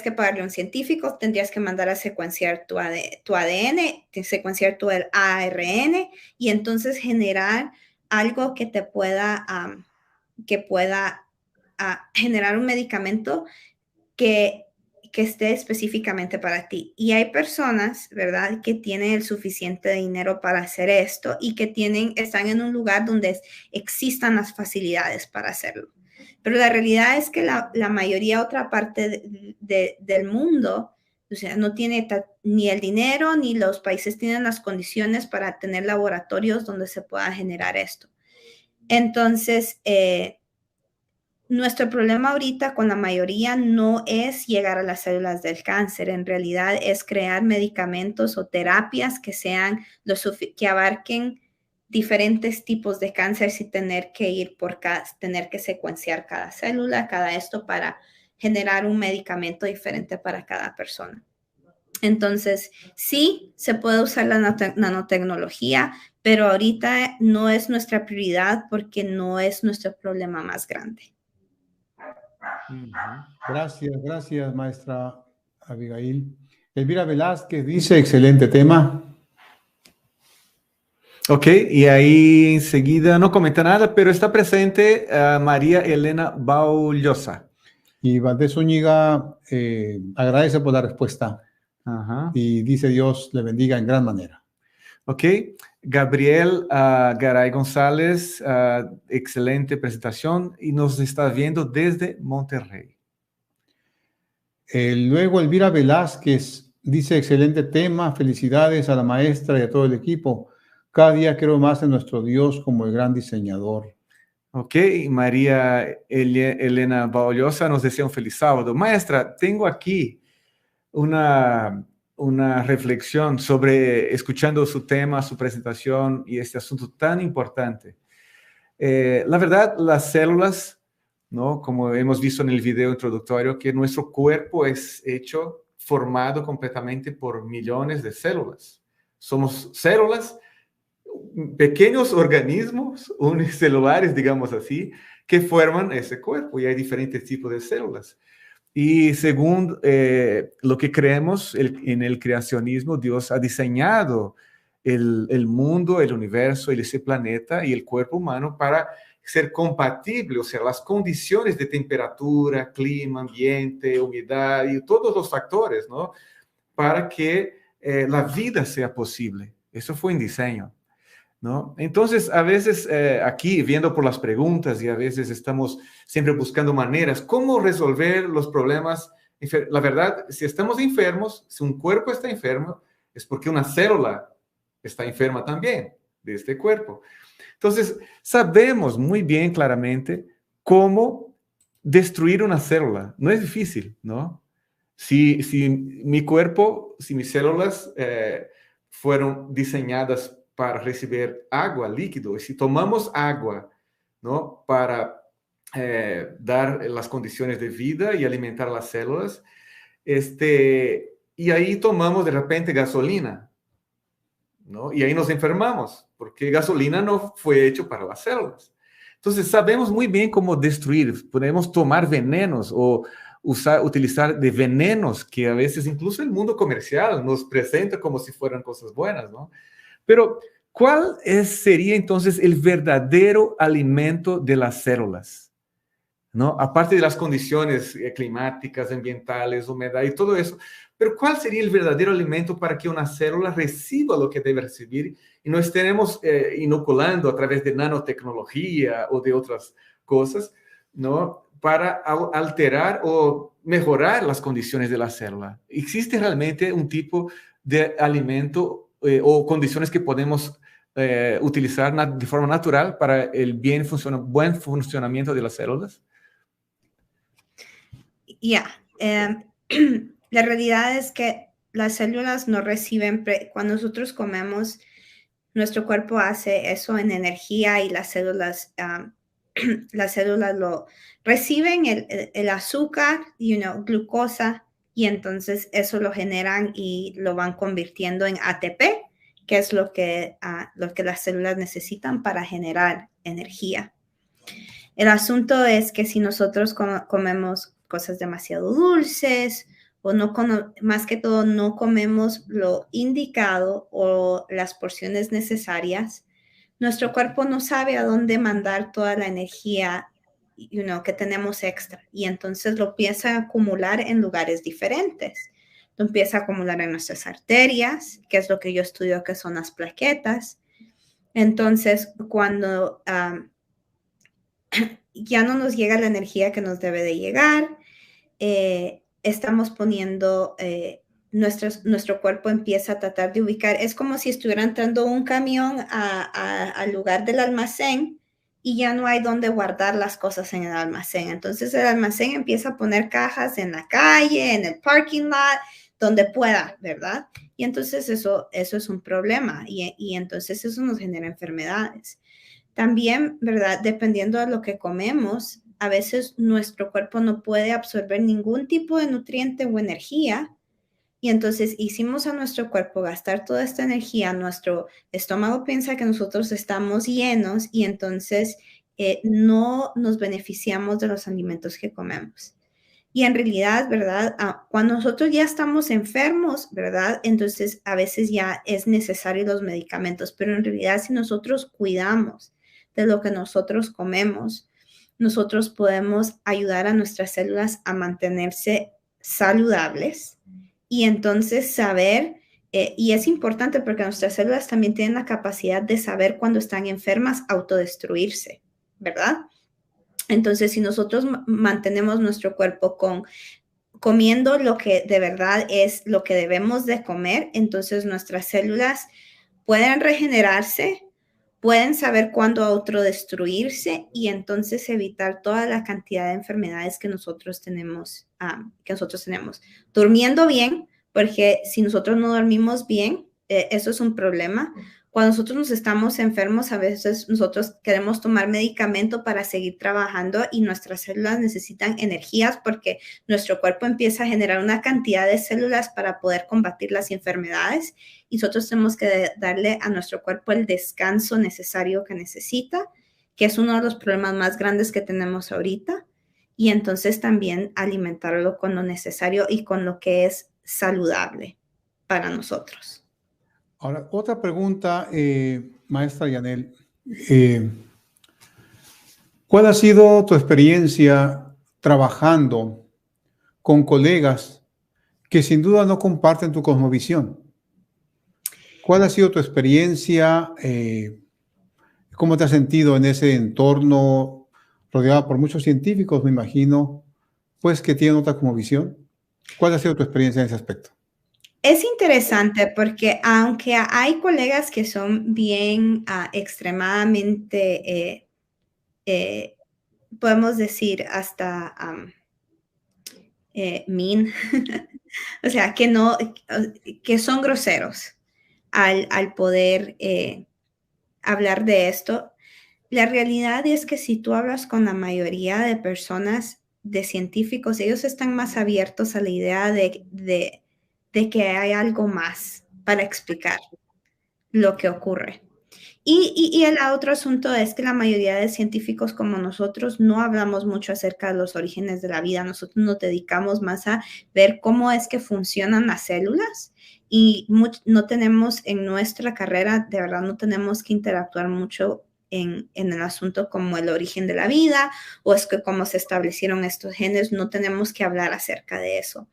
que pagarle a un científico, tendrías que mandar a secuenciar tu ADN, secuenciar tu ARN y entonces generar algo que te pueda, generar un medicamento que esté específicamente para ti. Y hay personas, ¿verdad?, que tienen el suficiente dinero para hacer esto y que están en un lugar donde existan las facilidades para hacerlo. Pero la realidad es que la mayoría otra parte del mundo, o sea, no tiene ni el dinero ni los países tienen las condiciones para tener laboratorios donde se pueda generar esto. Entonces, nuestro problema ahorita con la mayoría no es llegar a las células del cáncer, en realidad es crear medicamentos o terapias que abarquen diferentes tipos de cáncer sin tener que tener que secuenciar cada célula, cada esto para generar un medicamento diferente para cada persona. Entonces, sí, se puede usar la nanotecnología, pero ahorita no es nuestra prioridad porque no es nuestro problema más grande. Gracias, maestra Abigail. Elvira Velázquez dice, excelente tema. Ok, y ahí enseguida no comenta nada, pero está presente María Elena Baullosa. Y Valdés Zúñiga agradece por la respuesta. Ajá. Y dice Dios le bendiga en gran manera. Ok, Gabriel Garay González, excelente presentación y nos está viendo desde Monterrey. Luego Elvira Velázquez dice, excelente tema, felicidades a la maestra y a todo el equipo. Cada día creo más en nuestro Dios como el gran diseñador. Ok, María Elena Baullosa nos desea un feliz sábado. Maestra, tengo aquí una reflexión sobre, escuchando su tema, su presentación y este asunto tan importante. La verdad, las células, ¿no? Como hemos visto en el video introductorio, que nuestro cuerpo es formado completamente por millones de células. Somos células, pequeños organismos unicelulares, digamos así, que forman ese cuerpo y hay diferentes tipos de células. Y según lo que creemos en el creacionismo, Dios ha diseñado el mundo, el universo, ese planeta y el cuerpo humano para ser compatible, o sea, las condiciones de temperatura, clima, ambiente, humedad y todos los factores, ¿no? Para que la vida sea posible. Eso fue un diseño, ¿no? Entonces, a veces aquí, viendo por las preguntas y a veces estamos siempre buscando maneras, ¿cómo resolver los problemas? La verdad, si estamos enfermos, si un cuerpo está enfermo, es porque una célula está enferma también de este cuerpo. Entonces, sabemos muy bien claramente cómo destruir una célula. No es difícil, ¿no? Si mi cuerpo, si mis células fueron diseñadas para recibir agua, líquido, y si tomamos agua, ¿no? Para dar las condiciones de vida y alimentar las células, y ahí tomamos de repente gasolina, ¿no? Y ahí nos enfermamos, porque gasolina no fue hecho para las células. Entonces, sabemos muy bien cómo destruir. Podemos tomar venenos o utilizar de venenos que a veces incluso el mundo comercial nos presenta como si fueran cosas buenas, ¿no? Pero, ¿cuál sería entonces el verdadero alimento de las células? ¿No? Aparte de las condiciones climáticas, ambientales, humedad y todo eso, pero ¿cuál sería el verdadero alimento para que una célula reciba lo que debe recibir y no estemos inoculando a través de nanotecnología o de otras cosas, ¿no? Para alterar o mejorar las condiciones de la célula? ¿Existe realmente un tipo de alimento o condiciones que podemos utilizar de forma natural para el buen funcionamiento de las células? La realidad es que las células no reciben, cuando nosotros comemos, nuestro cuerpo hace eso en energía y las células lo reciben el azúcar, glucosa, y entonces eso lo generan y lo van convirtiendo en ATP, que es lo que las células necesitan para generar energía. El asunto es que si nosotros comemos cosas demasiado dulces o más que todo no comemos lo indicado o las porciones necesarias, nuestro cuerpo no sabe a dónde mandar toda la energía que tenemos extra, y entonces lo empieza a acumular en lugares diferentes. Lo empieza a acumular en nuestras arterias, que es lo que yo estudio, que son las plaquetas. Entonces, cuando ya no nos llega la energía que nos debe de llegar, estamos poniendo, nuestro cuerpo empieza a tratar de ubicar, es como si estuviera entrando un camión al lugar del almacén y ya no hay dónde guardar las cosas en el almacén. Entonces el almacén empieza a poner cajas en la calle, en el parking lot, donde pueda, ¿verdad? Y entonces eso es un problema y entonces eso nos genera enfermedades. También, ¿verdad? Dependiendo de lo que comemos, a veces nuestro cuerpo no puede absorber ningún tipo de nutriente o energía, y entonces hicimos a nuestro cuerpo gastar toda esta energía. Nuestro estómago piensa que nosotros estamos llenos y entonces no nos beneficiamos de los alimentos que comemos. Y en realidad, ¿verdad? Cuando nosotros ya estamos enfermos, ¿verdad? Entonces a veces ya es necesario los medicamentos, pero en realidad si nosotros cuidamos de lo que nosotros comemos, nosotros podemos ayudar a nuestras células a mantenerse saludables y entonces saber, y es importante porque nuestras células también tienen la capacidad de saber cuando están enfermas, autodestruirse, ¿verdad? Entonces, si nosotros mantenemos nuestro cuerpo comiendo lo que de verdad es lo que debemos de comer, entonces nuestras células pueden regenerarse, pueden saber cuándo autodestruirse y entonces evitar toda la cantidad de enfermedades que nosotros tenemos. Durmiendo bien, porque si nosotros no dormimos bien, eso es un problema. Cuando nosotros nos estamos enfermos, a veces nosotros queremos tomar medicamento para seguir trabajando y nuestras células necesitan energías porque nuestro cuerpo empieza a generar una cantidad de células para poder combatir las enfermedades y nosotros tenemos que darle a nuestro cuerpo el descanso necesario que necesita, que es uno de los problemas más grandes que tenemos ahorita, y entonces también alimentarlo con lo necesario y con lo que es saludable para nosotros. Ahora, otra pregunta, maestra Yanel. ¿Cuál ha sido tu experiencia trabajando con colegas que sin duda no comparten tu cosmovisión? ¿Cuál ha sido tu experiencia? ¿Cómo te has sentido en ese entorno rodeado por muchos científicos, me imagino, pues que tienen otra cosmovisión? ¿Cuál ha sido tu experiencia en ese aspecto? Es interesante porque aunque hay colegas que son bien extremadamente, podemos decir hasta mean, o sea, que son groseros al poder hablar de esto, la realidad es que si tú hablas con la mayoría de personas, de científicos, ellos están más abiertos a la idea de que hay algo más para explicar, lo que ocurre. Y el otro asunto es que la mayoría de científicos como nosotros no hablamos mucho acerca de los orígenes de la vida. Nosotros nos dedicamos más a ver cómo es que funcionan las células y no tenemos en nuestra carrera, de verdad, no tenemos que interactuar mucho en el asunto como el origen de la vida o es que cómo se establecieron estos genes. No tenemos que hablar acerca de eso.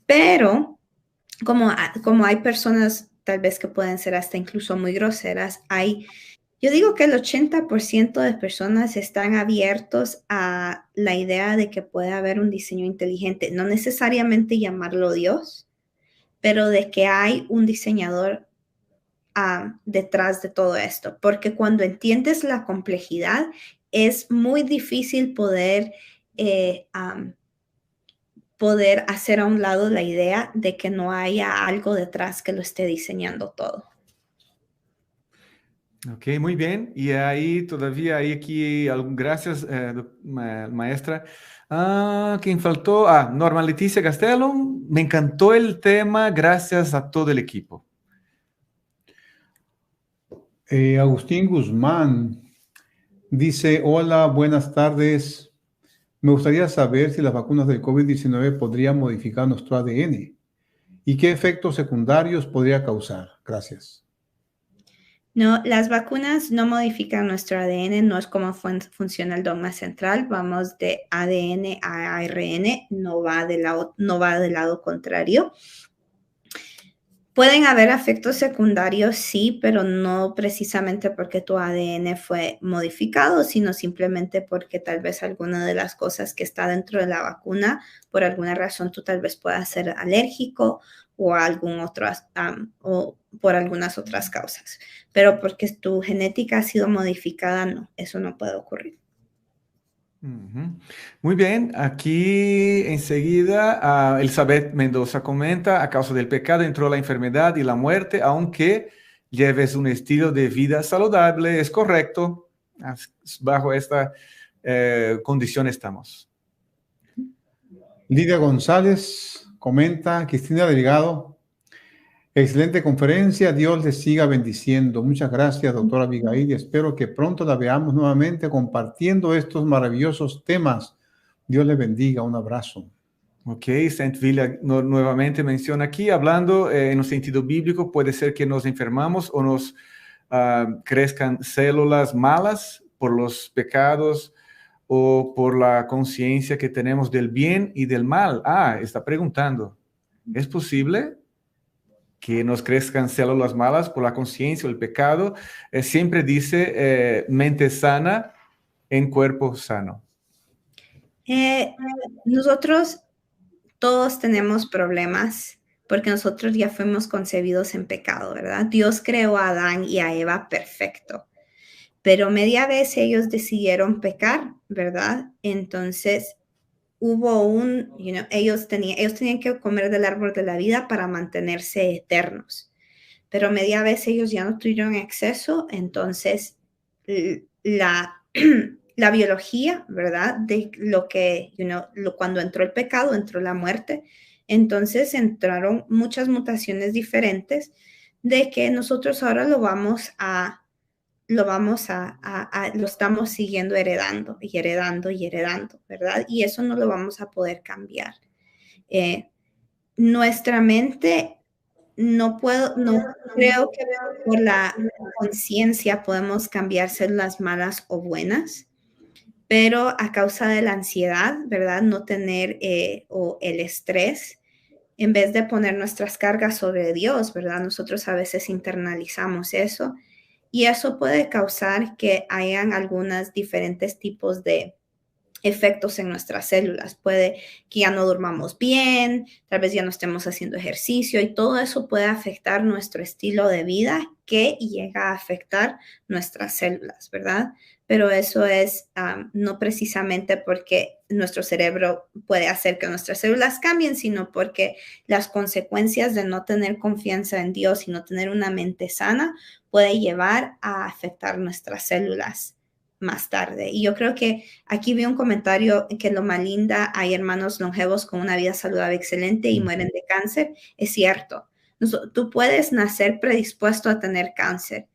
Pero como hay personas tal vez que pueden ser hasta incluso muy groseras, yo digo que el 80% de personas están abiertos a la idea de que puede haber un diseño inteligente, no necesariamente llamarlo Dios, pero de que hay un diseñador detrás de todo esto, porque cuando entiendes la complejidad, es muy difícil poder hacer a un lado la idea de que no haya algo detrás que lo esté diseñando todo. Ok, muy bien. Y ahí todavía hay aquí, gracias, maestra. ¿Quién faltó? Norma Leticia Castelo. Me encantó el tema, gracias a todo el equipo. Agustín Guzmán dice, hola, buenas tardes. Me gustaría saber si las vacunas del COVID-19 podrían modificar nuestro ADN y qué efectos secundarios podría causar. Gracias. No, las vacunas no modifican nuestro ADN, no es como funciona el dogma central, vamos de ADN a ARN, no va del lado contrario. Pueden haber efectos secundarios, sí, pero no precisamente porque tu ADN fue modificado, sino simplemente porque tal vez alguna de las cosas que está dentro de la vacuna, por alguna razón tú tal vez puedas ser alérgico o o por algunas otras causas. Pero porque tu genética ha sido modificada, no, eso no puede ocurrir. Muy bien, aquí enseguida Elizabeth Mendoza comenta, a causa del pecado entró la enfermedad y la muerte, aunque lleves un estilo de vida saludable, es correcto, bajo esta condición estamos. Lidia González comenta, Cristina Delgado, excelente conferencia, Dios les siga bendiciendo. Muchas gracias, doctora Abigail, y espero que pronto la veamos nuevamente compartiendo estos maravillosos temas. Dios les bendiga, un abrazo. Ok, Saint Villa nuevamente menciona aquí, hablando en un sentido bíblico, puede ser que nos enfermamos o nos crezcan células malas por los pecados o por la conciencia que tenemos del bien y del mal. Está preguntando, ¿es posible que nos crezcan células malas por la conciencia o el pecado? Siempre dice mente sana en cuerpo sano. Nosotros todos tenemos problemas porque nosotros ya fuimos concebidos en pecado, ¿verdad? Dios creó a Adán y a Eva perfecto, pero media vez ellos decidieron pecar, ¿verdad? Entonces hubo ellos tenían que comer del árbol de la vida para mantenerse eternos, pero media vez ellos ya no tuvieron acceso, entonces la biología, ¿verdad? De lo que, cuando entró el pecado, entró la muerte. Entonces entraron muchas mutaciones diferentes de que nosotros ahora lo estamos siguiendo heredando y heredando y heredando, ¿verdad? Y eso no lo vamos a poder cambiar. Nuestra mente no creo que por la conciencia podemos cambiar células malas o buenas, pero a causa de la ansiedad, ¿verdad? No tener o el estrés, en vez de poner nuestras cargas sobre Dios, ¿verdad? Nosotros a veces internalizamos eso y eso puede causar que hayan algunos diferentes tipos de efectos en nuestras células. Puede que ya no durmamos bien, tal vez ya no estemos haciendo ejercicio y todo eso puede afectar nuestro estilo de vida que llega a afectar nuestras células, ¿verdad? Pero eso es no precisamente porque nuestro cerebro puede hacer que nuestras células cambien, sino porque las consecuencias de no tener confianza en Dios y no tener una mente sana puede llevar a afectar nuestras células más tarde. Y yo creo que aquí vi un comentario que en Loma Linda hay hermanos longevos con una vida saludable excelente y mueren de cáncer. Es cierto. Tú puedes nacer predispuesto a tener cáncer.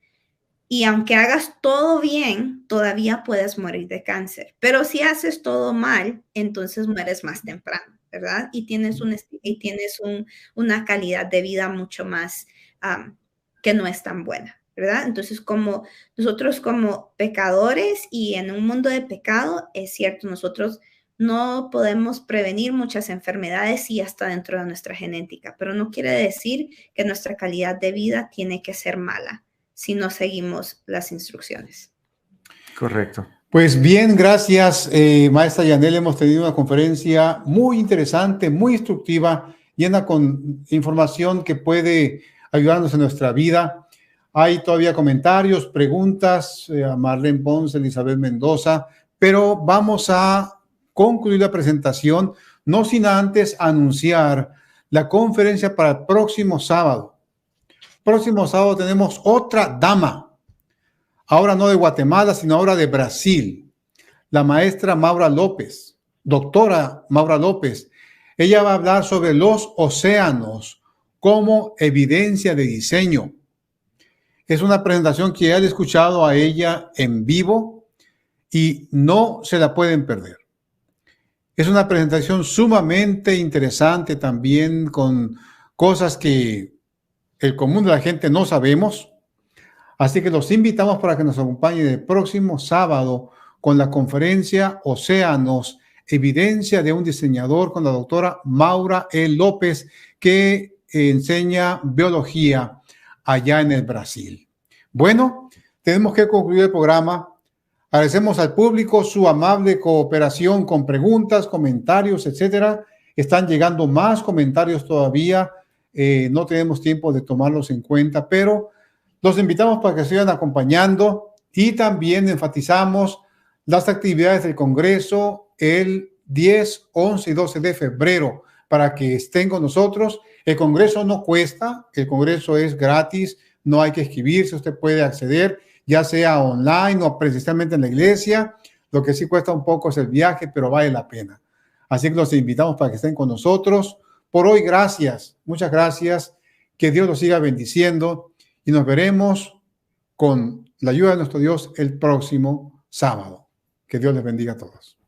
Y aunque hagas todo bien, todavía puedes morir de cáncer. Pero si haces todo mal, entonces mueres más temprano, ¿verdad? Y tienes una calidad de vida mucho más que no es tan buena, ¿verdad? Entonces, como nosotros como pecadores y en un mundo de pecado, es cierto, nosotros no podemos prevenir muchas enfermedades y ya está dentro de nuestra genética, pero no quiere decir que nuestra calidad de vida tiene que ser mala si no seguimos las instrucciones. Correcto. Pues bien, gracias, maestra Yanel. Hemos tenido una conferencia muy interesante, muy instructiva, llena con información que puede ayudarnos en nuestra vida. Hay todavía comentarios, preguntas, a Marlene Ponce, Elizabeth Mendoza, pero vamos a concluir la presentación, no sin antes anunciar la conferencia para el próximo sábado. Próximo sábado tenemos otra dama, ahora no de Guatemala, sino ahora de Brasil, la maestra Maura López, doctora Maura López. Ella va a hablar sobre los océanos como evidencia de diseño. Es una presentación que ya he escuchado a ella en vivo y no se la pueden perder. Es una presentación sumamente interesante también, con cosas que el común de la gente no sabemos. Así que los invitamos para que nos acompañen el próximo sábado con la conferencia Océanos, evidencia de un diseñador, con la doctora Maura López, que enseña biología allá en el Brasil. Bueno, tenemos que concluir el programa. Agradecemos al público su amable cooperación con preguntas, comentarios, etcétera. Están llegando más comentarios todavía. No tenemos tiempo de tomarlos en cuenta, pero los invitamos para que sigan acompañando, y también enfatizamos las actividades del Congreso el 10, 11 y 12 de febrero para que estén con nosotros. El Congreso no cuesta, el Congreso es gratis, no hay que inscribirse, usted puede acceder, ya sea online o presencialmente en la iglesia. Lo que sí cuesta un poco es el viaje, pero vale la pena. Así que los invitamos para que estén con nosotros. Por hoy, gracias, muchas gracias. Que Dios los siga bendiciendo y nos veremos con la ayuda de nuestro Dios el próximo sábado. Que Dios les bendiga a todos.